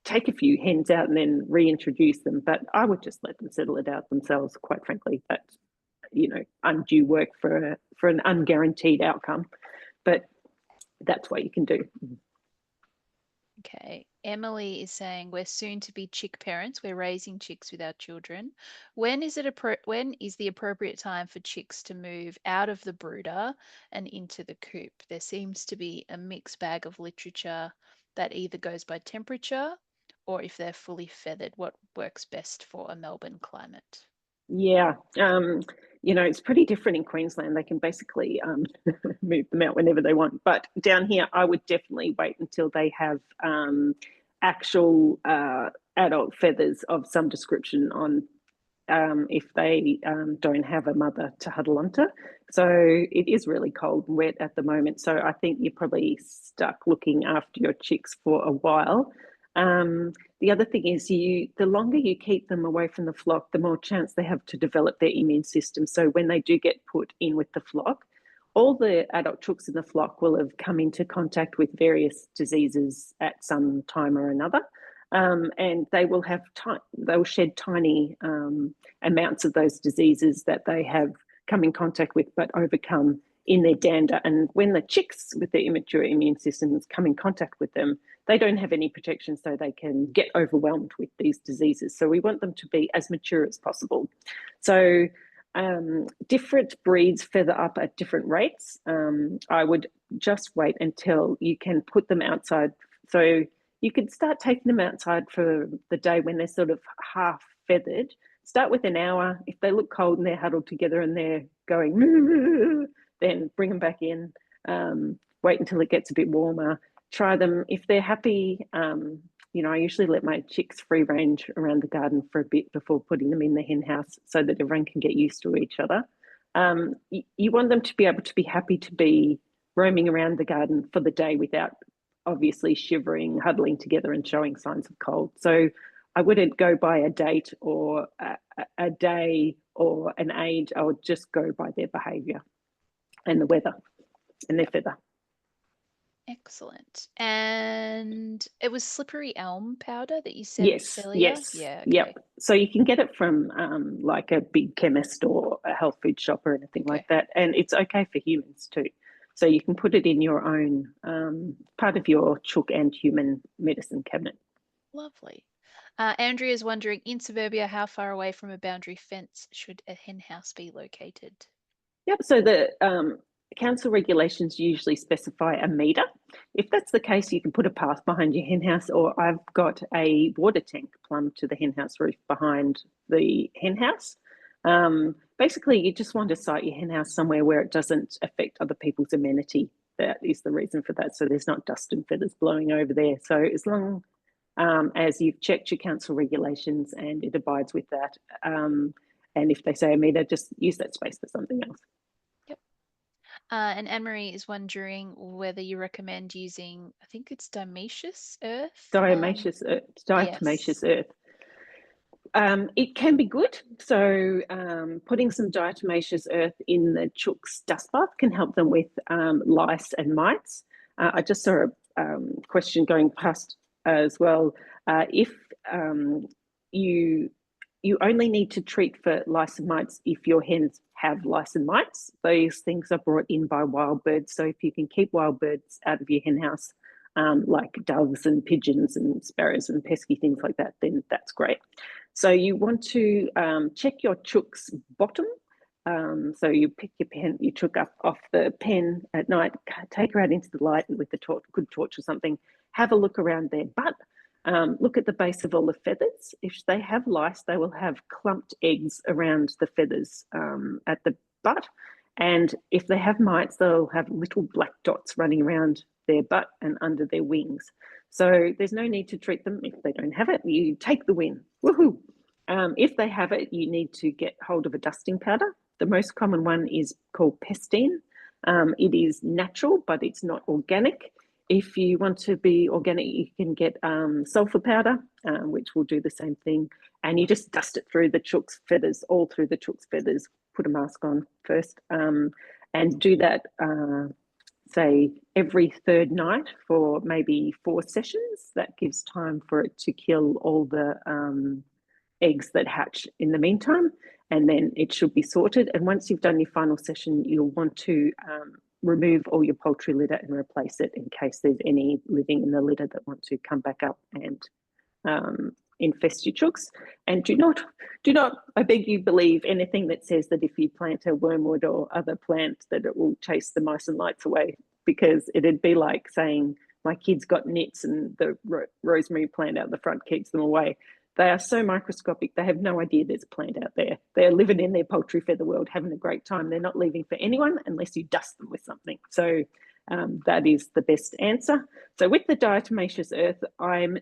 take a few hens out and then reintroduce them. But I would just let them settle it out themselves, quite frankly. That's, undue work for an unguaranteed outcome. But that's what you can do. Okay. Emily is saying we're soon to be chick parents. We're raising chicks with our children. When is the appropriate time for chicks to move out of the brooder and into the coop? There seems to be a mixed bag of literature that either goes by temperature or if they're fully feathered, what works best for a Melbourne climate? Yeah, it's pretty different in Queensland. They can basically move them out whenever they want. But down here, I would definitely wait until they have actual adult feathers of some description on, if they don't have a mother to huddle onto. So it is really cold and wet at the moment. So I think you're probably stuck looking after your chicks for a while. The other thing is the longer you keep them away from the flock, the more chance they have to develop their immune system. So when they do get put in with the flock, all the adult chooks in the flock will have come into contact with various diseases at some time or another. And they will shed tiny amounts of those diseases that they have come in contact with but overcome in their dander. And when the chicks with their immature immune systems come in contact with them, they don't have any protection, so they can get overwhelmed with these diseases. So we want them to be as mature as possible. So different breeds feather up at different rates. I would just wait until you can put them outside. So you could start taking them outside for the day when they're sort of half feathered. Start with an hour. If they look cold and they're huddled together and they're going, then bring them back in. Wait until it gets a bit warmer. Try them. If they're happy, I usually let my chicks free range around the garden for a bit before putting them in the hen house so that everyone can get used to each other. You want them to be able to be happy to be roaming around the garden for the day without obviously shivering, huddling together and showing signs of cold. So I wouldn't go by a date or a day or an age. I would just go by their behaviour and the weather and their feather. Excellent. And it was slippery elm powder that you said, Yes, Celia? yes, Yeah, okay. yep. So you can get it from like a big chemist or a health food shop or anything like that. And it's okay for humans too. So you can put it in your own part of your chook and human medicine cabinet. Lovely. Andrea is wondering, in suburbia, how far away from a boundary fence should a hen house be located? Yep, so the council regulations usually specify a metre. If that's the case, you can put a path behind your hen house, or I've got a water tank plumbed to the hen house roof behind the hen house. Basically, you just want to site your hen house somewhere where it doesn't affect other people's amenity. That is the reason for that. So there's not dust and feathers blowing over there. So as long as you've checked your council regulations and it abides with that, and if they say a metre, just use that space for something else. Yep. And Anne-Marie is wondering whether you recommend using, I think it's diatomaceous earth. Diatomaceous earth. It can be good. So putting some diatomaceous earth in the chook's dust bath can help them with lice and mites. I just saw a question going past as well. If you only need to treat for lice and mites if your hens have lice and mites. Those things are brought in by wild birds. So if you can keep wild birds out of your hen house, like doves and pigeons and sparrows and pesky things like that, then that's great. So you want to check your chook's bottom. So you pick your chook up off the pen at night, take her out into the light with a good torch or something, have a look around their butt. Look at the base of all the feathers. If they have lice, they will have clumped eggs around the feathers at the butt. And if they have mites, they'll have little black dots running around their butt and under their wings. So there's no need to treat them. If they don't have it, you take the win. Woohoo! If they have it, you need to get hold of a dusting powder The most common one is called pestine. It is natural, but it's not organic. If you want to be organic, you can get sulfur powder, which will do the same thing. And you just dust it through the chook's feathers, all through the chook's feathers. Put a mask on first, and do that, say, every third night for maybe 4 sessions. That gives time for it to kill all the eggs that hatch in the meantime, and then it should be sorted. And once you've done your final session, you'll want to remove all your poultry litter and replace it in case there's any living in the litter that want to come back up and infest your chooks. And do not, I beg you, believe anything that says that if you plant a wormwood or other plant that it will chase the mice and lights away, because it'd be like saying my kids got nits and the rosemary plant out the front keeps them away. They are so microscopic, they have no idea there's a plant out there. They're living in their poultry feather world, having a great time. They're not leaving for anyone unless you dust them with something. So that is the best answer. So with the diatomaceous earth, I'm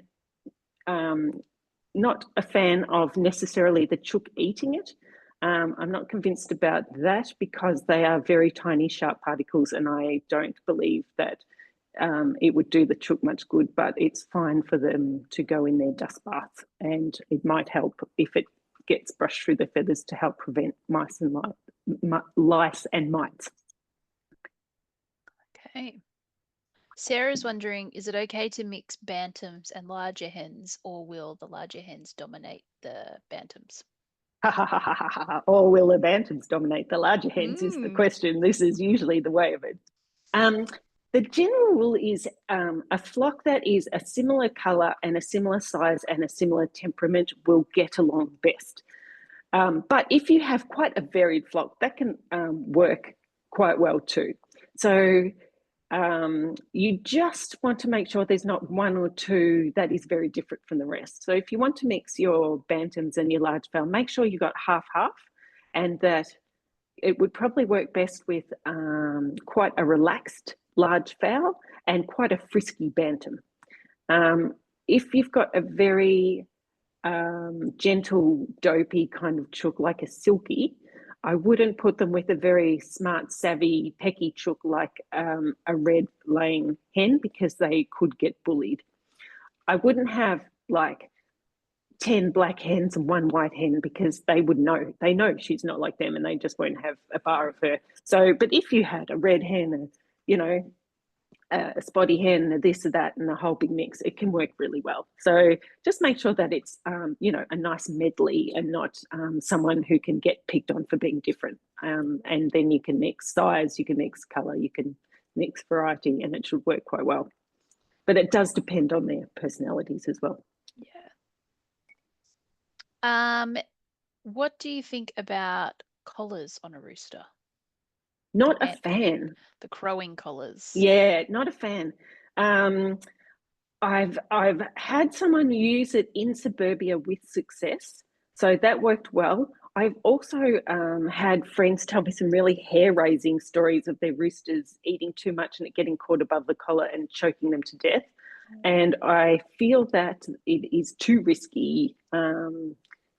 not a fan of necessarily the chook eating it. I'm not convinced about that because they are very tiny, sharp particles, and I don't believe that it would do the chook much good, but it's fine for them to go in their dust bath, and it might help if it gets brushed through the feathers to help prevent lice and mites. Okay. Sarah's wondering, is it okay to mix bantams and larger hens, or will the larger hens dominate the bantams? Or will the bantams dominate the larger hens is the question. This is usually the way of it. The general rule is a flock that is a similar colour and a similar size and a similar temperament will get along best. But if you have quite a varied flock, that can work quite well too. So you just want to make sure there's not one or two that is very different from the rest. So if you want to mix your bantams and your large fowl, make sure you got half-half, and that it would probably work best with quite a relaxed large fowl and quite a frisky bantam. If you've got a very gentle, dopey kind of chook like a silky, I wouldn't put them with a very smart, savvy, pecky chook like a red laying hen because they could get bullied. I wouldn't have like 10 black hens and 1 white hen because they would know. They know she's not like them and they just won't have a bar of her. So, but if you had a red hen and, you know, a spotty hen, a this or that, and a whole big mix, it can work really well. So just make sure that it's, you know, a nice medley and not someone who can get picked on for being different. And then you can mix size, you can mix colour, you can mix variety, and it should work quite well. But it does depend on their personalities as well. Yeah. What do you think about collars on a rooster? Not a fan. The crowing collars. Yeah, not a fan. I've had someone use it in suburbia with success, so that worked well. I've also had friends tell me some really hair-raising stories of their roosters eating too much and it getting caught above the collar and choking them to death. And I feel that it is too risky,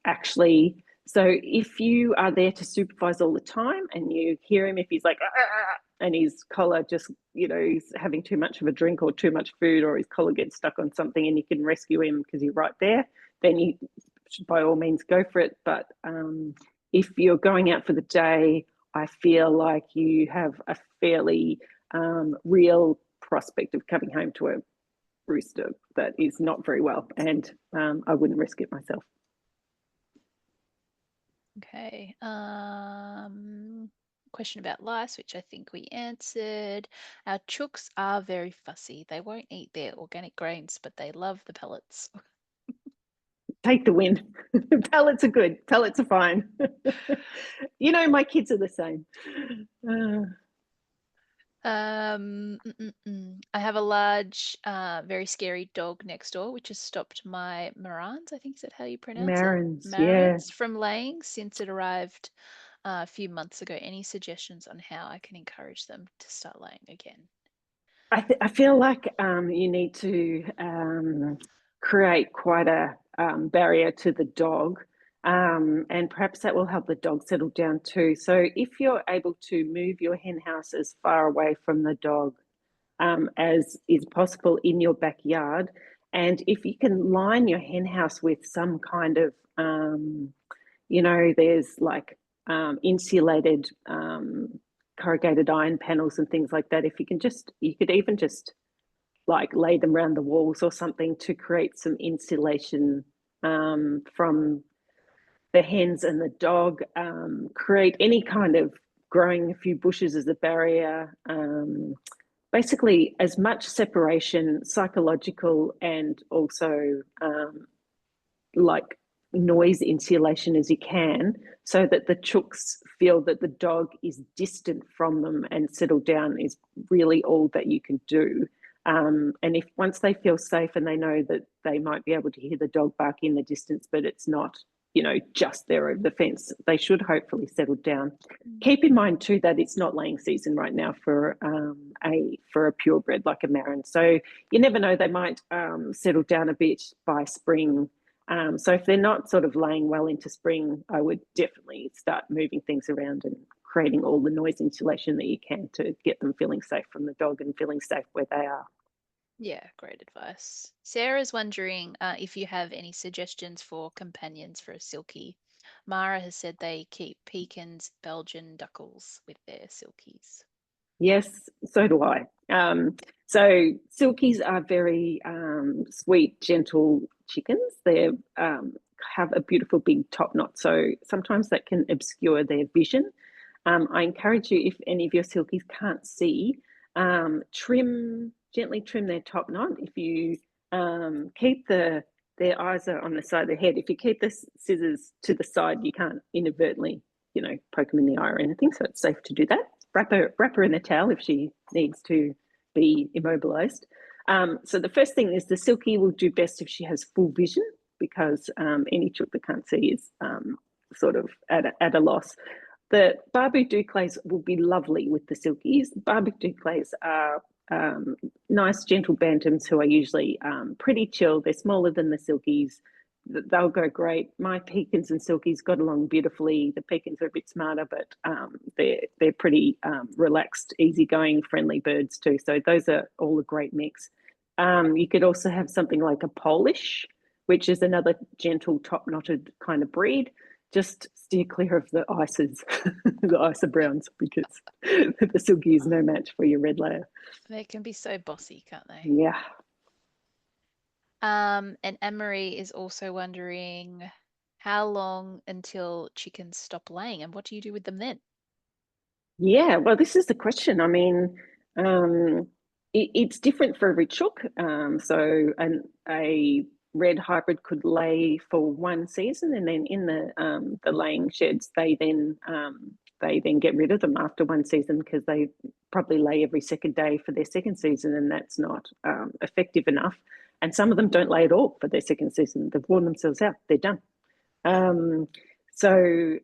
actually. So if you are there to supervise all the time and you hear him if he's like, and his collar just, you know, he's having too much of a drink or too much food, or his collar gets stuck on something and you can rescue him because you're right there, then you should by all means go for it. But if you're going out for the day, I feel like you have a fairly real prospect of coming home to a rooster that is not very well, and I wouldn't risk it myself. Okay. Question about lice, which I think we answered. Our chooks are very fussy. They won't eat their organic grains, but they love the pellets. Take the win. Pellets are good. Pellets are fine. You know, my kids are the same. I have a large, very scary dog next door, which has stopped my Marans, I think is that how you pronounce Marans, it? yeah. From laying since it arrived a few months ago. Any suggestions on how I can encourage them to start laying again? I feel like you need to create quite a barrier to the dog And perhaps that will help the dog settle down too. So if you're able to move your hen house as far away from the dog as is possible in your backyard, and if you can line your hen house with some kind of, there's like insulated corrugated iron panels and things like that. If you can you could even just like lay them around the walls or something to create some insulation from the hens and the dog, create any kind of growing a few bushes as a barrier, basically as much separation, psychological and also like noise insulation as you can, so that the chooks feel that the dog is distant from them and settle down is really all that you can do. And if once they feel safe and they know that they might be able to hear the dog bark in the distance, but it's not, just there over the fence, they should hopefully settle down. Keep in mind too that it's not laying season right now for a purebred like a Marin. So you never know, they might settle down a bit by spring. So if they're not sort of laying well into spring, I would definitely start moving things around and creating all the noise insulation that you can to get them feeling safe from the dog and feeling safe where they are. Yeah, great advice. Sarah's wondering if you have any suggestions for companions for a silkie. Mara has said they keep pecans, Belgian duckles with their silkies. Yes, so do I. So silkies are very sweet, gentle chickens. They have a beautiful big top knot, so sometimes that can obscure their vision. I encourage you, if any of your silkies can't see, gently trim their top knot. If you keep their eyes are on the side of the head, if you keep the scissors to the side, you can't inadvertently, poke them in the eye or anything, so it's safe to do that. Wrap her in a towel if she needs to be immobilized. So the first thing is the silkie will do best if she has full vision, because any chook that can't see is sort of at a loss. The Barbu Duclays will be lovely with the silkies. Barbu Duclays are nice, gentle bantams who are usually pretty chill. They're smaller than the silkies. They'll go great. My pecans and silkies got along beautifully. The pecans are a bit smarter, but they're pretty relaxed, easygoing, friendly birds too. So those are all a great mix. You could also have something like a Polish, which is another gentle top-knotted kind of breed. Just steer clear of the ices, the Isa Browns, because the silky is no match for your red layer. They can be so bossy, can't they? Yeah. And Anne-Marie is also wondering how long until chickens stop laying and what do you do with them then? Yeah, well, this is the question. I mean, it's different for every chook. So a red hybrid could lay for one season, and then in the laying sheds, they then get rid of them after one season, because they probably lay every second day for their second season, and that's not effective enough. And some of them don't lay at all for their second season. They've worn themselves out. They're done. So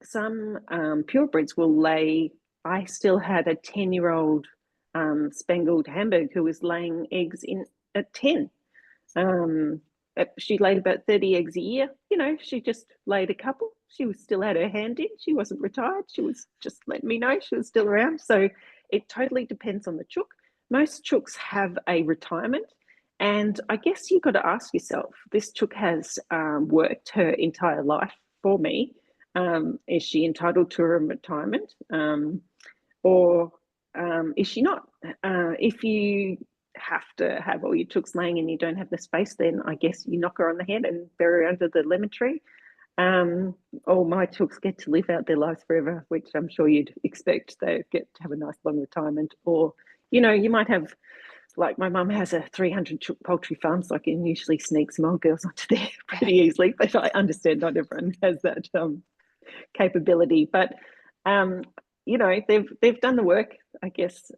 some purebreds will lay. I still had a 10-year-old Spangled Hamburg who was laying eggs at 10. She laid about 30 eggs a year. She just laid a couple. She still had her hand in. She wasn't retired. She was just letting me know she was still around. So it totally depends on the chook. Most chooks have a retirement. And I guess you've got to ask yourself, this chook has worked her entire life for me. Is she entitled to a retirement? Or is she not? If you have to have all your chooks laying and you don't have the space, then I guess you knock her on the head and bury her under the lemon tree. All my chooks get to live out their lives forever, which I'm sure you'd expect. They get to have a nice long retirement. Or, you might have, like my mum has a 300 chook poultry farm, so I can usually sneak some old girls onto there pretty easily. But I understand not everyone has that capability. But they've done the work. I guess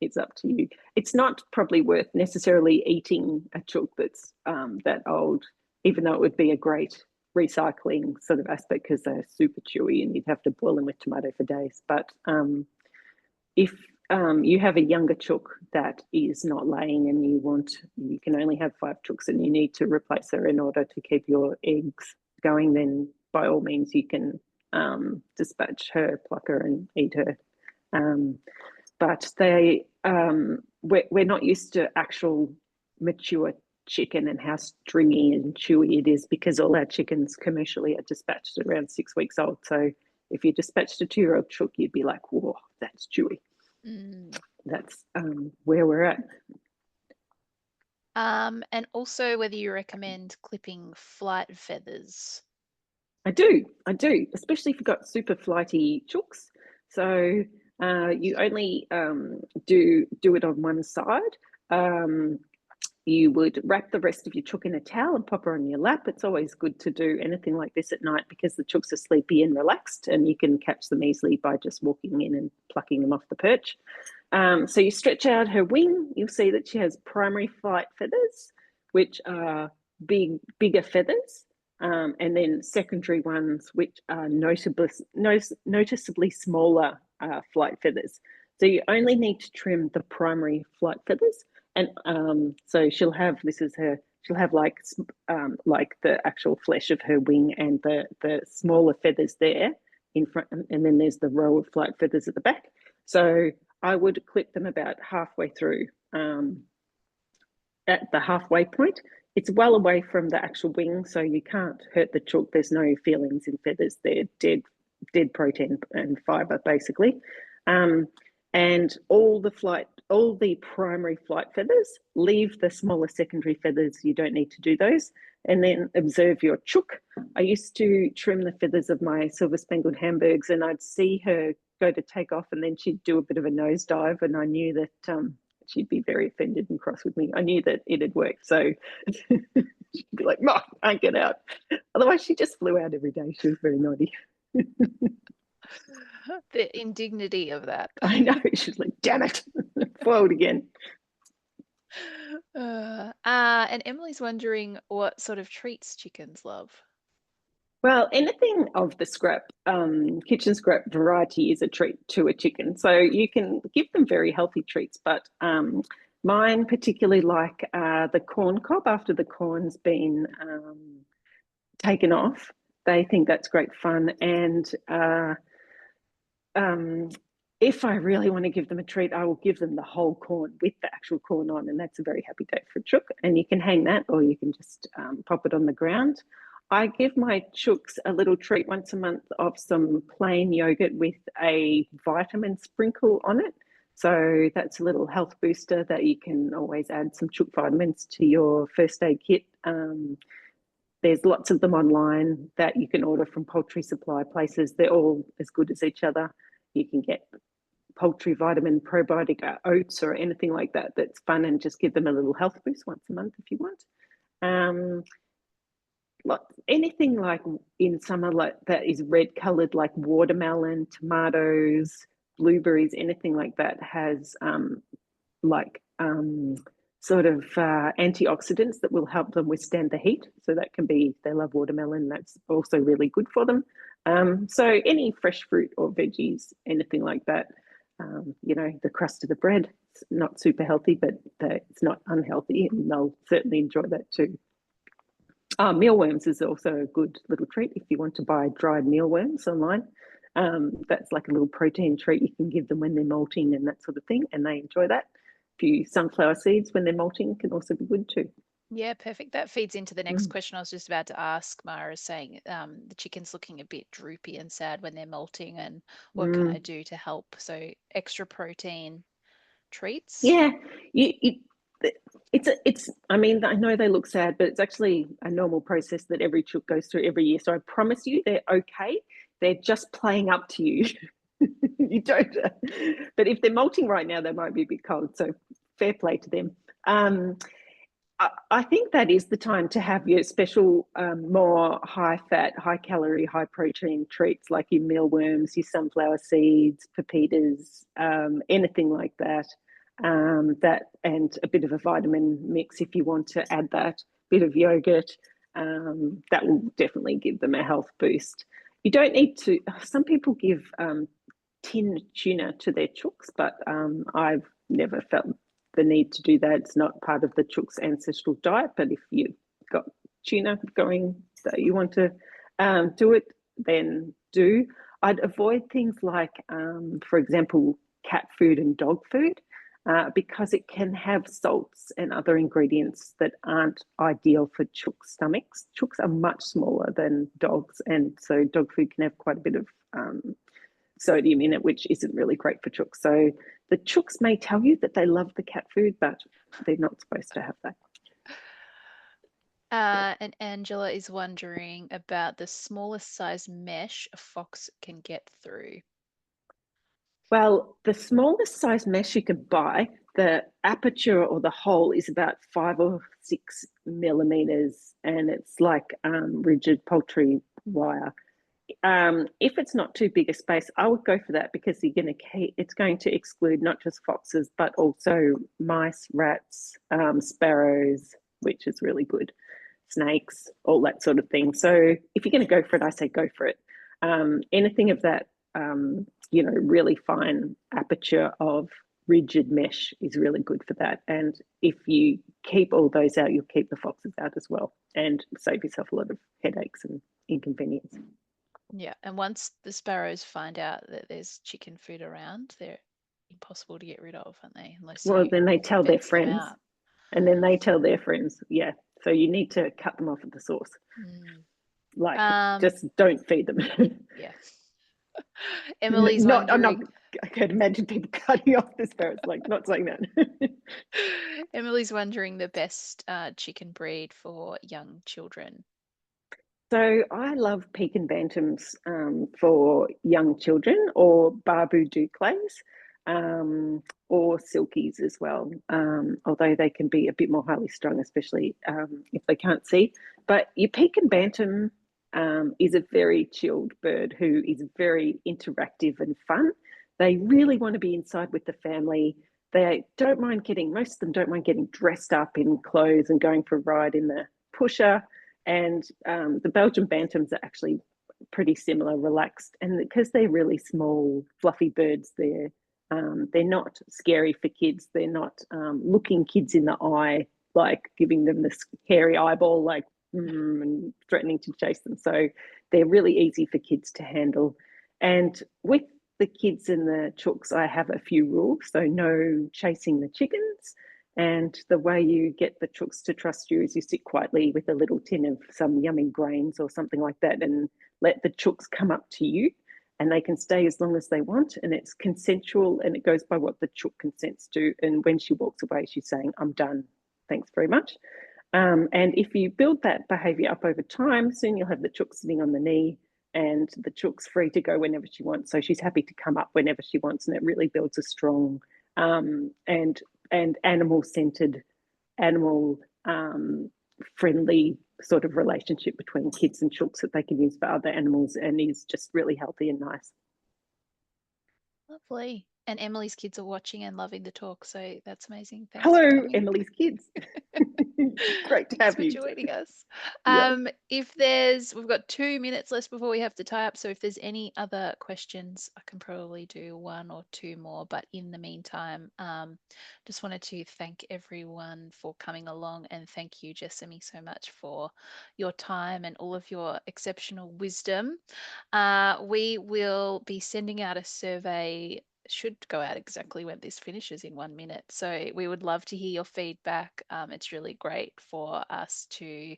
it's up to you. It's not probably worth necessarily eating a chook that's that old, even though it would be a great recycling sort of aspect, because they're super chewy and you'd have to boil them with tomato for days. But if you have a younger chook that is not laying and you can only have 5 chooks and you need to replace her in order to keep your eggs going, then by all means you can dispatch her, pluck her and eat her. But we're not used to actual mature chicken and how stringy and chewy it is, because all our chickens commercially are dispatched around 6 weeks old. So if you dispatched a 2-year-old chook, you'd be like, whoa, that's chewy. That's where we're at. And also whether you recommend clipping flight feathers. I do, especially if you've got super flighty chooks. So you only do it on one side. You would wrap the rest of your chook in a towel and pop her on your lap. It's always good to do anything like this at night because the chooks are sleepy and relaxed, and you can catch them easily by just walking in and plucking them off the perch. So you stretch out her wing. You'll see that she has primary flight feathers, which are bigger feathers, and then secondary ones, which are noticeably smaller flight feathers. So you only need to trim the primary flight feathers. And so she'll have like the actual flesh of her wing and the smaller feathers there in front, and then there's the row of flight feathers at the back. So I would clip them about halfway through, at the halfway point. It's well away from the actual wing, so you can't hurt the chook. There's no feelings in feathers. They're dead protein and fibre, basically. And all the primary flight feathers, leave the smaller secondary feathers. You don't need to do those. And then observe your chook. I used to trim the feathers of my silver spangled Hamburgs, and I'd see her go to take off, and then she'd do a bit of a nosedive, and I knew that she'd be very offended and cross with me. I knew that it had worked, so she'd be like, "Mom, I can't get out." Otherwise, she just flew out every day. She was very naughty. The indignity of that. I know. She's like, "Damn it, foiled again." And Emily's wondering what sort of treats chickens love. Well, anything of the scrap, kitchen scrap variety is a treat to a chicken. So you can give them very healthy treats, but mine particularly like the corn cob after the corn's been taken off. They think that's great fun. And if I really want to give them a treat, I will give them the whole corn with the actual corn on, and that's a very happy day for a chook. And you can hang that, or you can just pop it on the ground. I give my chooks a little treat once a month of some plain yogurt with a vitamin sprinkle on it. So that's a little health booster that you can always add some chook vitamins to your first aid kit. There's lots of them online that you can order from poultry supply places. They're all as good as each other. You can get poultry vitamin probiotic oats or anything like that that's fun, and just give them a little health boost once a month if you want. Anything like in summer like that is red coloured, like watermelon, tomatoes, blueberries, anything like that has sort of antioxidants that will help them withstand the heat. So that can be, they love watermelon, that's also really good for them. So any fresh fruit or veggies, anything like that. The crust of the bread, it's not super healthy, but it's not unhealthy, and they'll certainly enjoy that too. Mealworms is also a good little treat if you want to buy dried mealworms online. That's like a little protein treat you can give them when they're molting and that sort of thing, and they enjoy that. A few sunflower seeds when they're molting can also be good too. Yeah, perfect. That feeds into the next question I was just about to ask. Mara saying the chicken's looking a bit droopy and sad when they're molting, and what can I do to help? So extra protein treats. Yeah, it's. I mean, I know they look sad, but it's actually a normal process that every chook goes through every year. So I promise you, they're okay. They're just playing up to you. You don't. But if they're molting right now, they might be a bit cold. So fair play to them. I think that is the time to have your special, more high fat, high calorie, high protein treats like your mealworms, your sunflower seeds, pepitas, anything like that. That and a bit of a vitamin mix if you want to add that, bit of yogurt. That will definitely give them a health boost. You don't need to. Some people give tin tuna to their chooks, but I've never felt the need to do that. It's not part of the chook's ancestral diet, but if you've got tuna going that you want to do it, then do. I'd avoid things like, for example, cat food and dog food, because it can have salts and other ingredients that aren't ideal for chooks' stomachs. Chooks are much smaller than dogs, and so dog food can have quite a bit of sodium in it, which isn't really great for chooks. So the chooks may tell you that they love the cat food, but they're not supposed to have that. And Angela is wondering about the smallest size mesh a fox can get through. Well, the smallest size mesh you can buy, the aperture or the hole is about 5 or 6 millimeters, and it's like rigid poultry wire. If it's not too big a space, I would go for that because it's going to exclude not just foxes but also mice, rats, sparrows, which is really good, snakes, all that sort of thing. So if you're going to go for it, I say go for it. Anything of that, really fine aperture of rigid mesh is really good for that. And if you keep all those out, you'll keep the foxes out as well and save yourself a lot of headaches and inconvenience. Yeah, and once the sparrows find out that there's chicken food around, they're impossible to get rid of, aren't they? Unless Well, you then they tell their fence them friends, out. and then they tell their friends. Yeah. So you need to cut them off at the source. Mm. Like, Um, just don't feed them. yeah. Emily's I'm not, wondering. I can imagine people cutting off the sparrows, like, not saying that. Emily's wondering the best chicken breed for young children. So I love Pekin Bantams for young children, or Barbu Duclays, or Silkies as well, although they can be a bit more highly strung, especially if they can't see. But your Pekin Bantam is a very chilled bird who is very interactive and fun. They really want to be inside with the family. Most of them don't mind getting dressed up in clothes and going for a ride in the pusher. And the Belgian Bantams are actually pretty similar, relaxed. And because they're really small, fluffy birds, they're not scary for kids. They're not looking kids in the eye, like giving them this hairy eyeball, like and threatening to chase them. So they're really easy for kids to handle. And with the kids and the chooks, I have a few rules. So no chasing the chickens. And the way you get the chooks to trust you is you sit quietly with a little tin of some yummy grains or something like that and let the chooks come up to you, and they can stay as long as they want. And it's consensual, and it goes by what the chook consents to. And when she walks away, she's saying, I'm done. Thanks very much. And if you build that behavior up over time, soon you'll have the chook sitting on the knee, and the chook's free to go whenever she wants. So she's happy to come up whenever she wants, and it really builds a strong and animal-centered, animal friendly sort of relationship between kids and chooks that they can use for other animals, and is just really healthy and nice. Lovely. And Emily's kids are watching and loving the talk, so that's amazing. Thanks for Hello, coming. Emily's kids. Great to Thanks have for you. joining us. Yeah. We've got 2 minutes left before we have to tie up. So if there's any other questions, I can probably do one or two more. But in the meantime, just wanted to thank everyone for coming along, and thank you, Jessamy, so much for your time and all of your exceptional wisdom. We will be sending out a survey, should go out exactly when this finishes in 1 minute. So we would love to hear your feedback. It's really great for us to,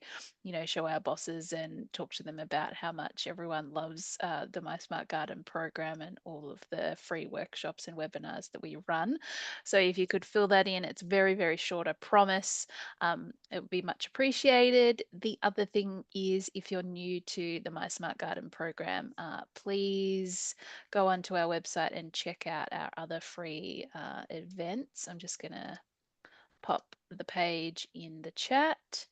show our bosses and talk to them about how much everyone loves the My Smart Garden program and all of the free workshops and webinars that we run. So if you could fill that in, it's very, very short, I promise. It would be much appreciated. The other thing is, if you're new to the My Smart Garden program, please go onto our website and check out our other free events. I'm just going to pop the page in the chat.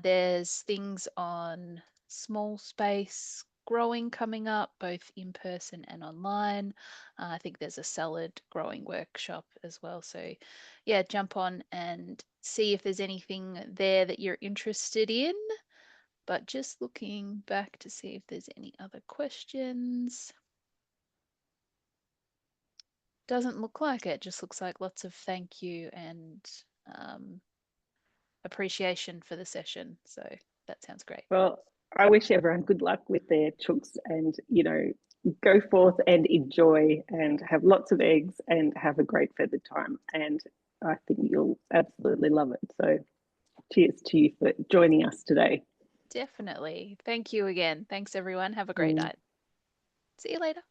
There's things on small space growing coming up, both in person and online. I think there's a salad growing workshop as well. So yeah, jump on and see if there's anything there that you're interested in. But just looking back to see if there's any other questions. Doesn't look like it. Just looks like lots of thank you and appreciation for the session. So that sounds great. Well, I wish everyone good luck with their chooks, and go forth and enjoy and have lots of eggs and have a great feathered time. And I think you'll absolutely love it. So cheers to you for joining us today. Definitely. Thank you again. Thanks, everyone. Have a great Mm. night. See you later.